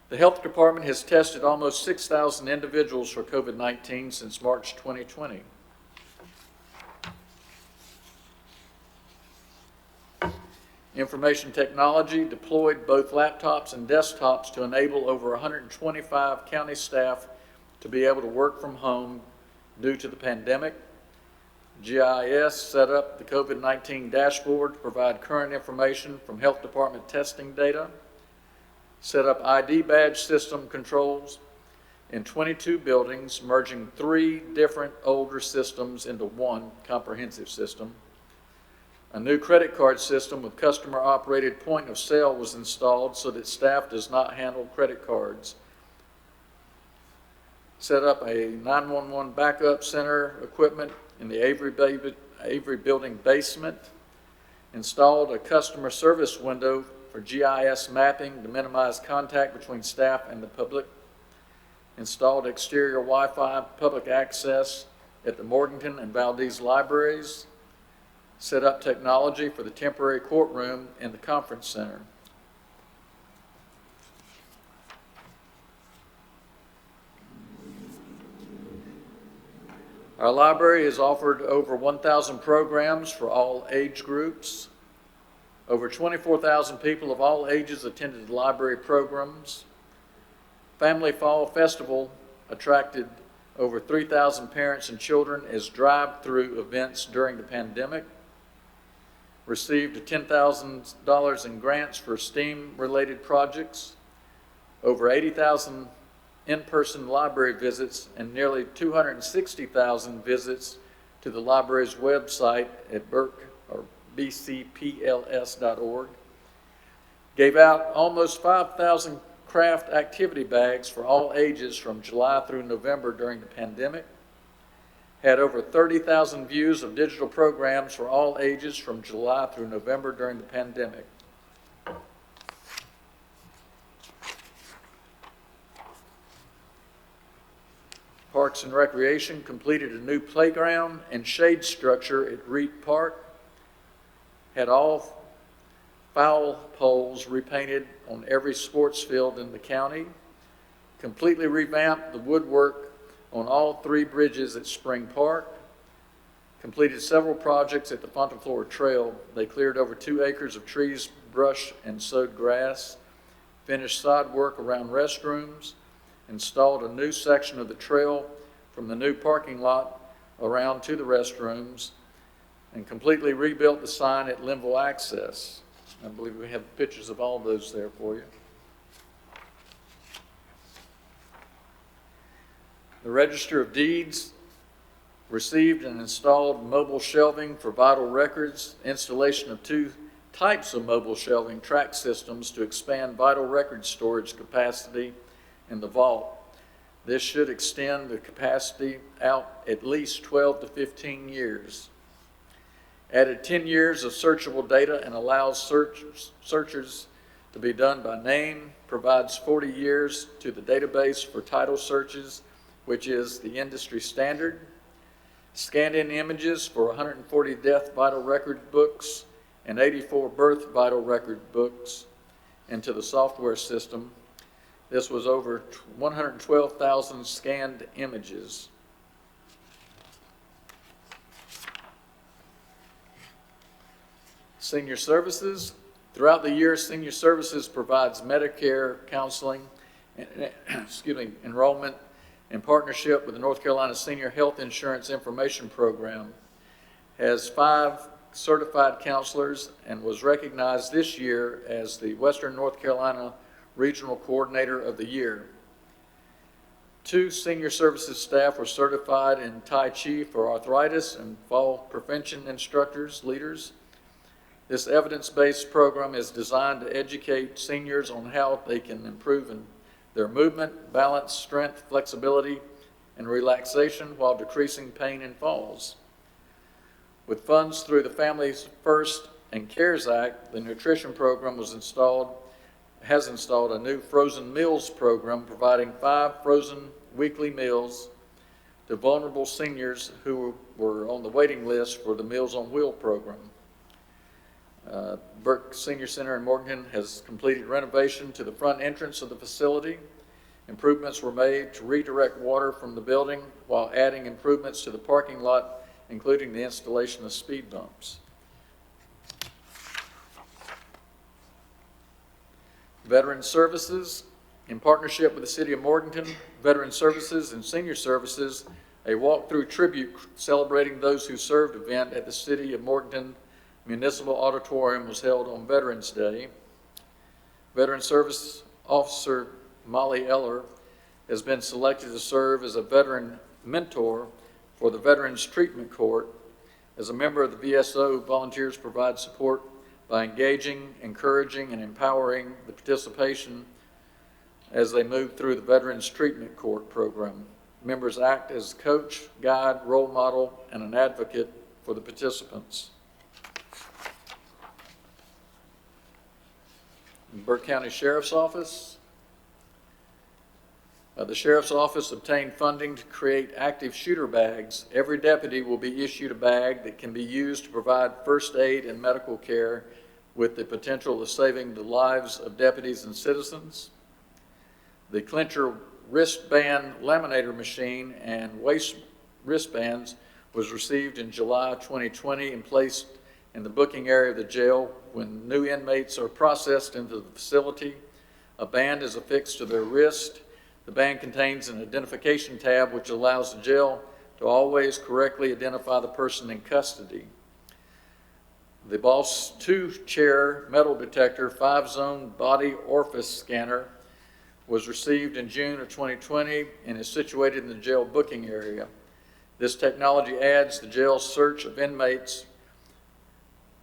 [SPEAKER 9] The health department has tested almost 6,000 individuals for COVID-19 since March 2020. Information technology deployed both laptops and desktops to enable over 125 county staff to be able to work from home due to the pandemic. GIS set up the COVID-19 dashboard to provide current information from health department testing data. Set up ID badge system controls in 22 buildings, merging 3 different older systems into one comprehensive system. A new credit card system with customer-operated point of sale was installed so that staff does not handle credit cards. Set up a 911 backup center equipment in the Avery building basement. Installed a customer service window for GIS mapping to minimize contact between staff and the public. Installed exterior Wi-Fi public access at the Morganton and Valdez libraries. Set up technology for the temporary courtroom and the conference center. Our library has offered over 1,000 programs for all age groups. Over 24,000 people of all ages attended library programs. Family Fall Festival attracted over 3,000 parents and children as drive-through events during the pandemic, received $10,000 in grants for STEAM-related projects, over 80,000 in-person library visits, and nearly 260,000 visits to the library's website at Burke or bcpls.org. Gave out almost 5,000 craft activity bags for all ages from July through November during the pandemic. Had over 30,000 views of digital programs for all ages from July through November during the pandemic. Parks and Recreation completed a new playground and shade structure at Reed Park. Had all foul poles repainted on every sports field in the county. Completely revamped the woodwork on all 3 bridges at Spring Park. Completed several projects at the Fontaflora Trail. They cleared over 2 acres of trees, brush, and sowed grass. Finished side work around restrooms. Installed a new section of the trail from the new parking lot around to the restrooms. And completely rebuilt the sign at Linville Access. I believe we have pictures of all those there for you. The Register of Deeds received and installed mobile shelving for vital records, installation of 2 types of mobile shelving track systems to expand vital record storage capacity in the vault. This should extend the capacity out at least 12 to 15 years. Added 10 years of searchable data and allows searches to be done by name, provides 40 years to the database for title searches, which is the industry standard. Scanned in images for 140 death vital record books and 84 birth vital record books into the software system. This was over 112,000 scanned images. Senior Services. Throughout the year, Senior Services provides Medicare counseling and enrollment in partnership with the North Carolina Senior Health Insurance Information Program. Has 5 certified counselors and was recognized this year as the Western North Carolina Regional Coordinator of the Year. 2 Senior Services staff were certified in Tai Chi for arthritis and fall prevention instructors, leaders. This evidence-based program is designed to educate seniors on how they can improve in their movement, balance, strength, flexibility, and relaxation while decreasing pain and falls. With funds through the Families First and CARES Act, the nutrition program has installed a new frozen meals program providing 5 frozen weekly meals to vulnerable seniors who were on the waiting list for the Meals on Wheels program. Burke Senior Center in Morganton has completed renovation to the front entrance of the facility. Improvements were made to redirect water from the building while adding improvements to the parking lot, including the installation of speed bumps. Veteran Services, in partnership with the City of Morganton, Veteran Services and Senior Services, a walk-through tribute celebrating those who served event at the City of Morganton Municipal Auditorium was held on Veterans Day. Veteran Service Officer Molly Eller has been selected to serve as a veteran mentor for the Veterans Treatment Court. As a member of the VSO, volunteers provide support by engaging, encouraging, and empowering the participation as they move through the Veterans Treatment Court program. Members act as coach, guide, role model, and an advocate for the participants. Burke County Sheriff's Office. The Sheriff's Office obtained funding to create active shooter bags. Every deputy will be issued a bag that can be used to provide first aid and medical care with the potential of saving the lives of deputies and citizens. The Clincher wristband laminator machine and waist wristbands was received in July 2020 and placed in the booking area of the jail. When new inmates are processed into the facility, a band is affixed to their wrist The ban contains an identification tab which allows the jail to always correctly identify the person in custody. The Boss 2 chair metal detector 5-zone body orifice scanner was received in June of 2020 and is situated in the jail booking area. This technology adds the jail's search of inmates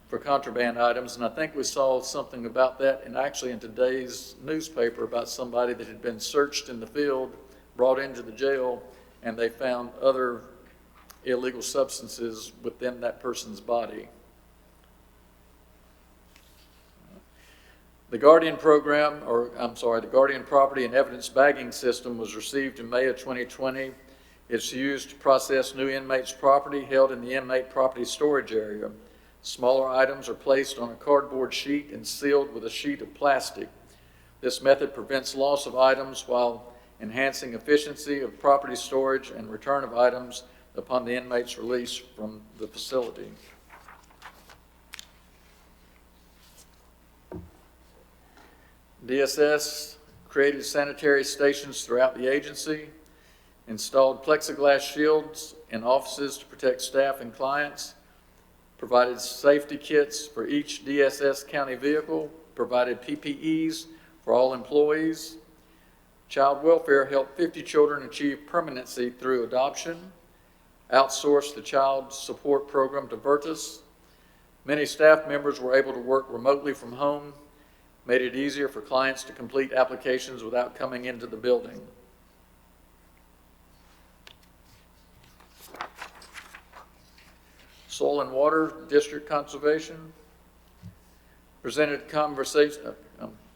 [SPEAKER 9] for contraband items, and I think we saw something about that and actually in today's newspaper about somebody that had been searched in the field, brought into the jail, and they found other illegal substances within that person's body. The Guardian program, the Guardian Property and Evidence Bagging System was received in May of 2020. It's used to process new inmates' property held in the inmate property storage area. Smaller items are placed on a cardboard sheet and sealed with a sheet of plastic. This method prevents loss of items while enhancing efficiency of property storage and return of items upon the inmate's release from the facility. DSS created sanitary stations throughout the agency, installed plexiglass shields in offices to protect staff and clients, provided safety kits for each DSS county vehicle, provided PPEs for all employees. Child welfare helped 50 children achieve permanency through adoption, outsourced the child support program to Virtus. Many staff members were able to work remotely from home, made it easier for clients to complete applications without coming into the building. Soil and Water District Conservation presented a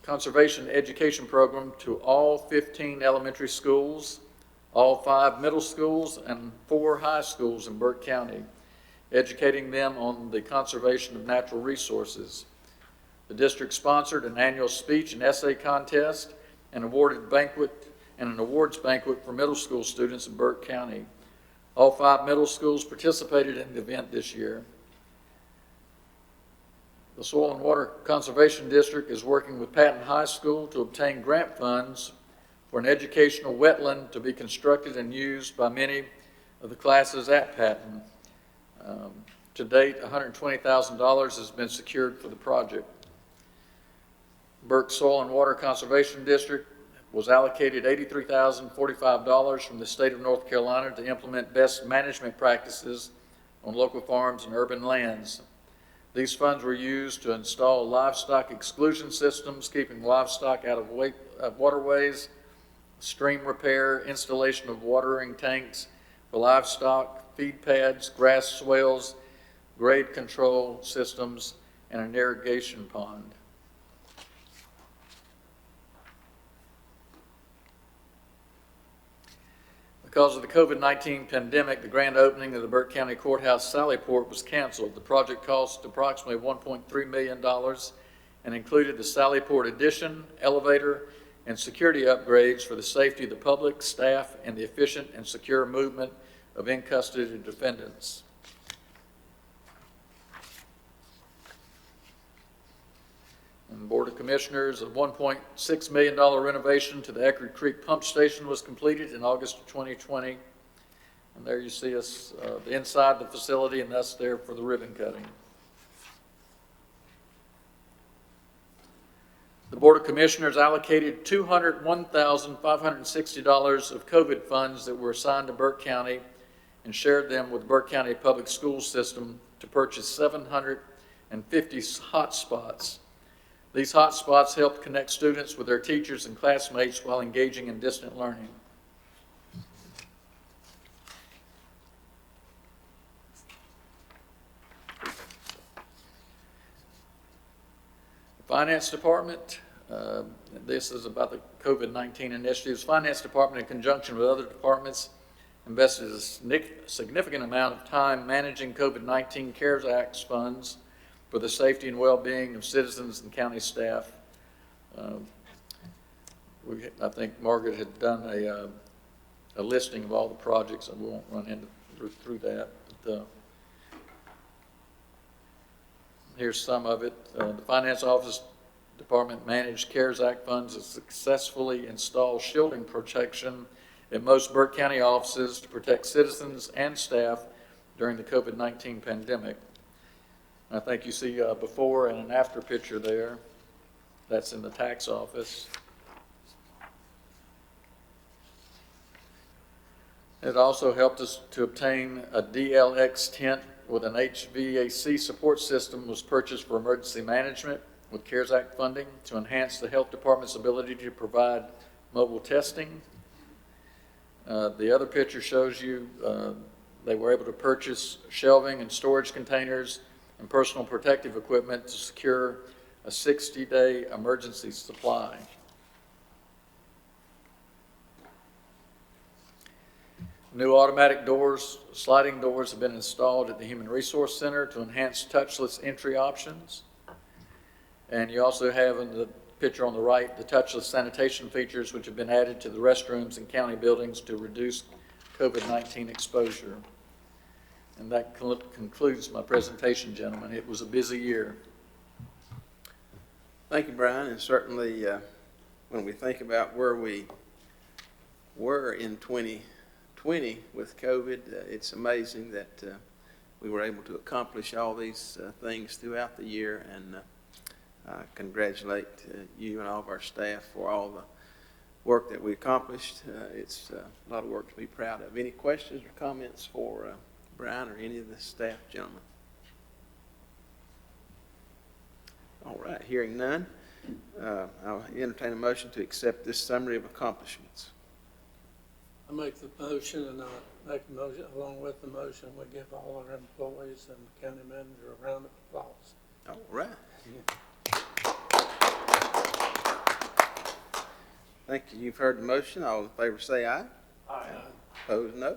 [SPEAKER 9] conservation education program to all 15 elementary schools, all 5 middle schools, and 4 high schools in Burke County, educating them on the conservation of natural resources. The district sponsored an annual speech and essay contest and an awards banquet for middle school students in Burke County. All 5 middle schools participated in the event this year. The Soil and Water Conservation District is working with Patton High School to obtain grant funds for an educational wetland to be constructed and used by many of the classes at Patton. To date, $120,000 has been secured for the project. Burke Soil and Water Conservation District was allocated $83,045 from the state of North Carolina to implement best management practices on local farms and urban lands. These funds were used to install livestock exclusion systems, keeping livestock out of waterways, stream repair, installation of watering tanks for livestock, feed pads, grass swales, grade control systems, and an irrigation pond. Because of the COVID-19 pandemic, the grand opening of the Burke County Courthouse Sallyport was canceled. The project cost approximately $1.3 million and included the Sallyport addition, elevator, and security upgrades for the safety of the public, staff, and the efficient and secure movement of in-custody defendants. And the Board of Commissioners, a $1.6 million renovation to the Eckerd Creek Pump Station was completed in August of 2020. And there you see us, inside the facility, and us there for the ribbon cutting. The Board of Commissioners allocated $201,560 of COVID funds that were assigned to Burke County and shared them with the Burke County Public Schools System to purchase 750 hotspots. These hotspots help connect students with their teachers and classmates while engaging in distant learning. The Finance Department, this is about the COVID-19 initiatives. Finance Department, in conjunction with other departments, invested a significant amount of time managing COVID-19 CARES Act funds for the safety and well-being of citizens and county staff. I think Margaret had done a listing of all the projects, and we won't run through that. But, here's some of it. The Finance Office department managed CARES Act funds to successfully install shielding protection in most Burke County offices to protect citizens and staff during the COVID-19 pandemic. I think you see a before and an after picture there. That's in the tax office. It also helped us to obtain a DLX tent with an HVAC support system was purchased for emergency management with CARES Act funding to enhance the health department's ability to provide mobile testing. The other picture shows you they were able to purchase shelving and storage containers and personal protective equipment to secure a 60-day emergency supply. New automatic doors, sliding doors have been installed at the Human Resource Center to enhance touchless entry options. And you also have in the picture on the right the touchless sanitation features which have been added to the restrooms in county buildings to reduce COVID-19 exposure. And that concludes my presentation, gentlemen. It was a busy year.
[SPEAKER 1] Thank you, Brian, and certainly when we think about where we were in 2020 with COVID, it's amazing that we were able to accomplish all these things throughout the year, and I congratulate you and all of our staff for all the work that we accomplished. It's a lot of work to be proud of. Any questions or comments for Brian or any of the staff gentlemen? All right, hearing none, I'll entertain a motion to accept this summary of accomplishments.
[SPEAKER 5] I make the motion, and I make a motion, along with the motion, we give all our employees and the county manager a round of applause.
[SPEAKER 1] All right. Thank you. You've heard the motion. All in favor say aye.
[SPEAKER 5] Aye.
[SPEAKER 1] Opposed, no. I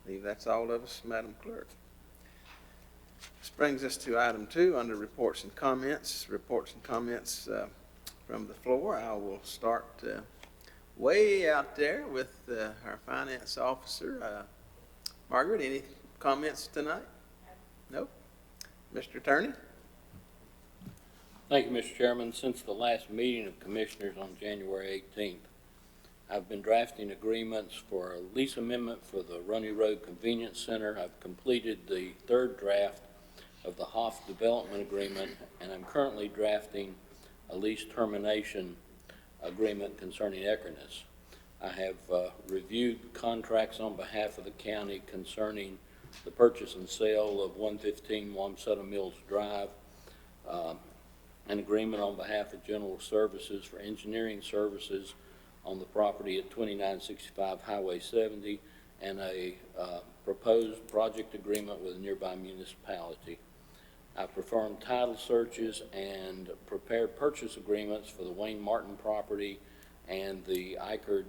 [SPEAKER 1] believe that's all of us, Madam Clerk. This brings us to item 2 under reports and comments. Reports and comments from the floor. I will start way out there with our finance officer. Margaret, any comments tonight? Nope. Mr. Attorney?
[SPEAKER 3] Thank you, Mr. Chairman. Since the last meeting of Commissioners on January 18th, I've been drafting agreements for a lease amendment for the Runny Road Convenience Center. I've completed the 3rd draft of the Hoff Development Agreement, and I'm currently drafting a lease termination agreement concerning Eckerness. I have reviewed contracts on behalf of the county concerning the purchase and sale of 115 Wamsutta Mills Drive, an agreement on behalf of General Services for engineering services on the property at 2965 Highway 70, and a proposed project agreement with a nearby municipality. I performed title searches and prepared purchase agreements for the Wayne Martin property and the Eichard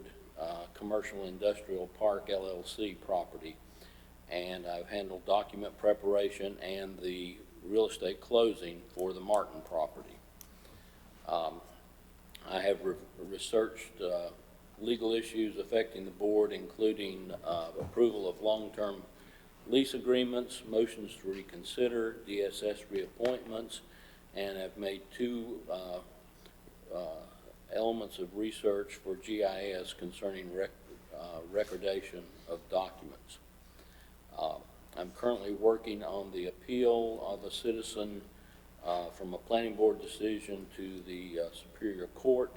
[SPEAKER 3] Commercial Industrial Park LLC property. And I've handled document preparation and the real estate closing for the Martin property. I have researched legal issues affecting the board, including approval of long-term lease agreements, motions to reconsider, DSS reappointments, and have made 2 elements of research for GIS concerning recordation of documents. I'm currently working on the appeal of a citizen from a planning board decision to the Superior Court,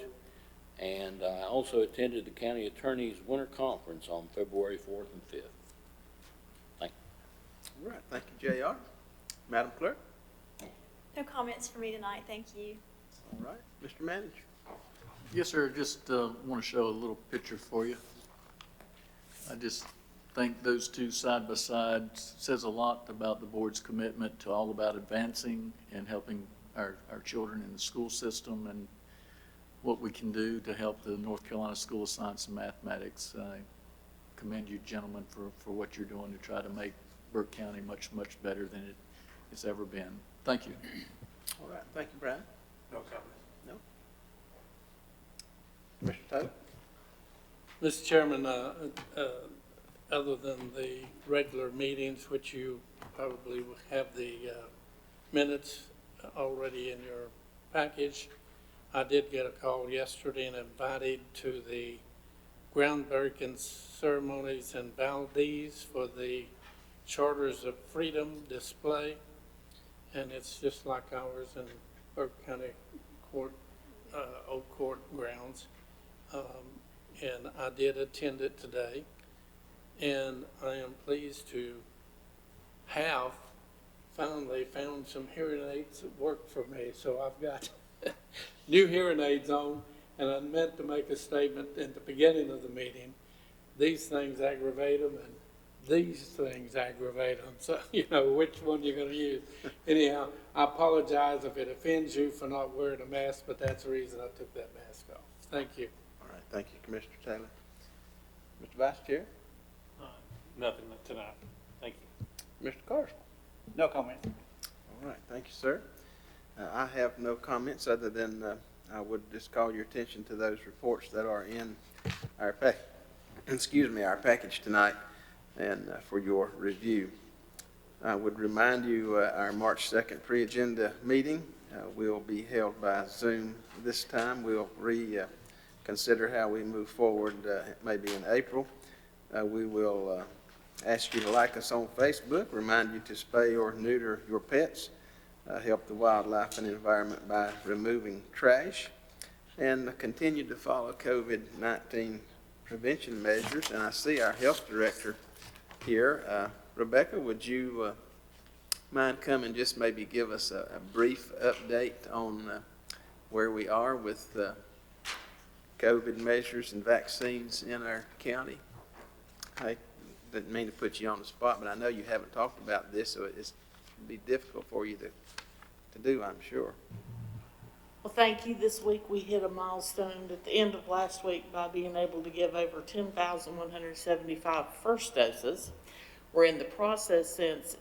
[SPEAKER 3] and I also attended the county attorney's winter conference on February 4th and 5th. Thank you.
[SPEAKER 1] All right, thank you, J.R. Madam Clerk?
[SPEAKER 12] No comments for me tonight, thank you.
[SPEAKER 1] All right, Mr. Manager?
[SPEAKER 9] Yes, sir. Just want to show a little picture for you. I just think those two side by side says a lot about the board's commitment to all about advancing and helping our children in the school system and what we can do to help the North Carolina School of Science and Mathematics. I commend you gentlemen for what you're doing to try to make Burke County much, much better than it's ever been. Thank you.
[SPEAKER 1] All right, thank you, Brian.
[SPEAKER 3] No comment.
[SPEAKER 1] No. Mr. Taylor?
[SPEAKER 5] Mr. Chairman, other than the regular meetings, which you probably will have the minutes already in your package. I did get a call yesterday and invited to the groundbreaking ceremonies in Valdez for the Charters of Freedom display. And it's just like ours in Burke County Court, Old Court grounds. And I did attend it today. And I am pleased to have finally found some hearing aids that work for me. So I've got new hearing aids on, and I meant to make a statement in the beginning of the meeting. These things aggravate them, and these things aggravate them. So, you know, which one you're going to use. Anyhow, I apologize if it offends you for not wearing a mask, but that's the reason I took that mask off. Thank you.
[SPEAKER 1] All right, thank you, Commissioner Taylor. Mr. Vice Chair?
[SPEAKER 7] Nothing tonight. Thank you.
[SPEAKER 1] Mr. Carswell?
[SPEAKER 15] No comment.
[SPEAKER 1] All right, thank you, sir. I have no comments other than I would just call your attention to those reports that are in our our package tonight, and for your review. I would remind you our March 2nd pre-agenda meeting will be held by Zoom this time. We'll reconsider how we move forward maybe in April. We will ask you to like us on Facebook, remind you to spay or neuter your pets, help the wildlife and environment by removing trash, and continue to follow COVID-19 prevention measures. And I see our health director here. Rebecca, would you mind coming just maybe give us a brief update on where we are with COVID measures and vaccines in our county? I didn't mean to put you on the spot, but I know you haven't talked about this, so it'd be difficult for you to do, I'm sure.
[SPEAKER 16] Well, thank you. This week we hit a milestone at the end of last week by being able to give over 10,175 first doses. We're in the process, since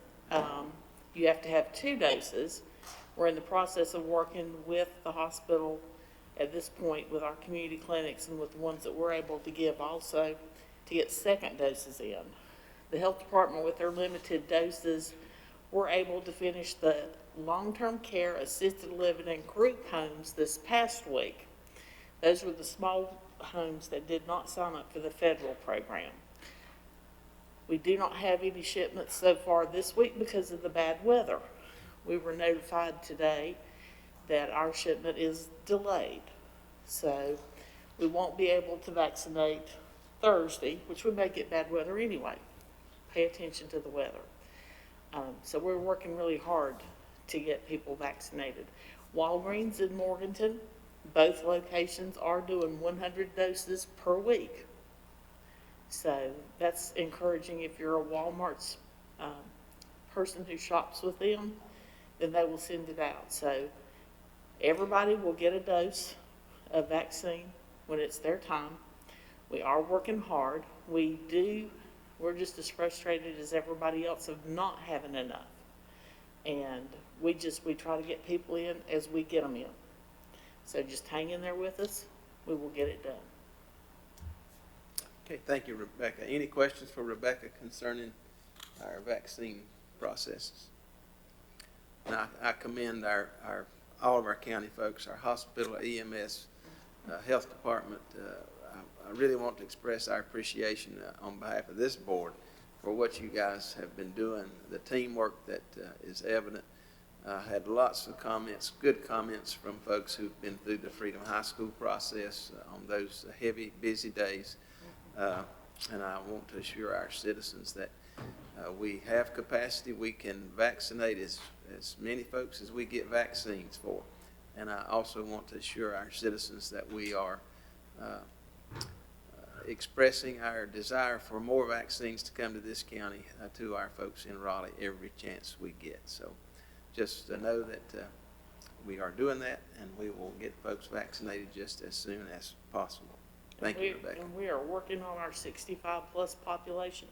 [SPEAKER 16] you have to have 2 doses, we're in the process of working with the hospital at this point with our community clinics and with the ones that we're able to give also to get second doses in. The health department, with their limited doses, were able to finish the long-term care, assisted living, and group homes this past week. Those were the small homes that did not sign up for the federal program. We do not have any shipments so far this week because of the bad weather. We were notified today that our shipment is delayed. So we won't be able to vaccinate Thursday, which would make it bad weather anyway. Pay attention to the weather. So we're working really hard to get people vaccinated. Walgreens in Morganton, both locations are doing 100 doses per week. So that's encouraging. If you're a Walmart's person who shops with them, then they will send it out. So everybody will get a dose of vaccine when it's their time. We are working hard. We're just as frustrated as everybody else of not having enough. And we try to get people in as we get them in. So just hang in there with us. We will get it done.
[SPEAKER 1] Okay, thank you, Rebecca. Any questions for Rebecca concerning our vaccine processes? Now, I commend all of our county folks, our hospital, EMS, health department. I really want to express our appreciation on behalf of this board for what you guys have been doing, the teamwork that is evident. I had lots of comments, good comments from folks who've been through the Freedom High School process on those heavy, busy days. And I want to assure our citizens that we have capacity. We can vaccinate as many folks as we get vaccines for. And I also want to assure our citizens that we are expressing our desire for more vaccines to come to this county, to our folks in Raleigh every chance we get. So just know that we are doing that, and we will get folks vaccinated just as soon as possible. Thank you, Rebecca.
[SPEAKER 16] And we are working on our 65-plus population.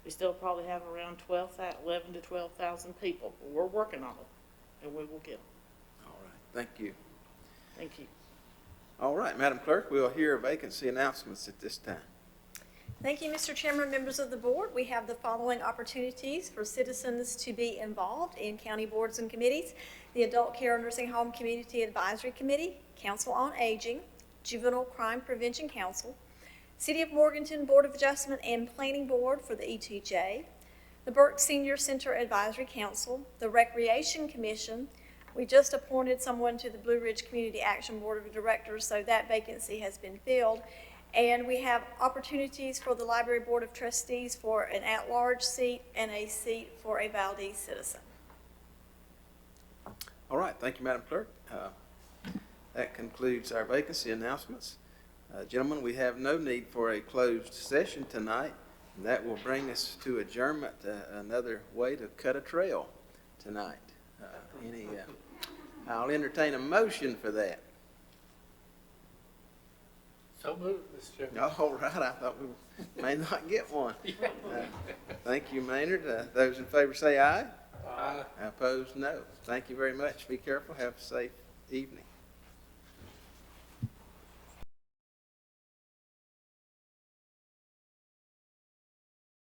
[SPEAKER 16] We still probably have around 11 to 12,000 people. But we're working on it, and we will get them.
[SPEAKER 1] All right. Thank you.
[SPEAKER 16] Thank you.
[SPEAKER 1] All right, Madam Clerk, we'll hear vacancy announcements at this time.
[SPEAKER 12] Thank you, Mr. Chairman, members of the board. We have the following opportunities for citizens to be involved in county boards and committees. the Adult Care Nursing Home Community Advisory Committee, Council on Aging, Juvenile Crime Prevention Council, City of Morganton Board of Adjustment and Planning Board for the ETJ, the Burke Senior Center Advisory Council, the Recreation Commission. We just appointed someone to the Blue Ridge Community Action Board of Directors, so that vacancy has been filled. And we have opportunities for the Library Board of Trustees for an at-large seat and a seat for a Valdez citizen.
[SPEAKER 1] All right, thank you, Madam Clerk. That concludes our vacancy announcements. Gentlemen, we have no need for a closed session tonight, and that will bring us to adjournment, another way to cut a trail tonight. I'll entertain a motion for that.
[SPEAKER 5] So moved, Mr. Chairman.
[SPEAKER 1] All right, I thought we may not get one. Thank you, Maynard. Those in favor say aye.
[SPEAKER 5] Aye.
[SPEAKER 1] Opposed, no. Thank you very much. Be careful. Have a safe evening.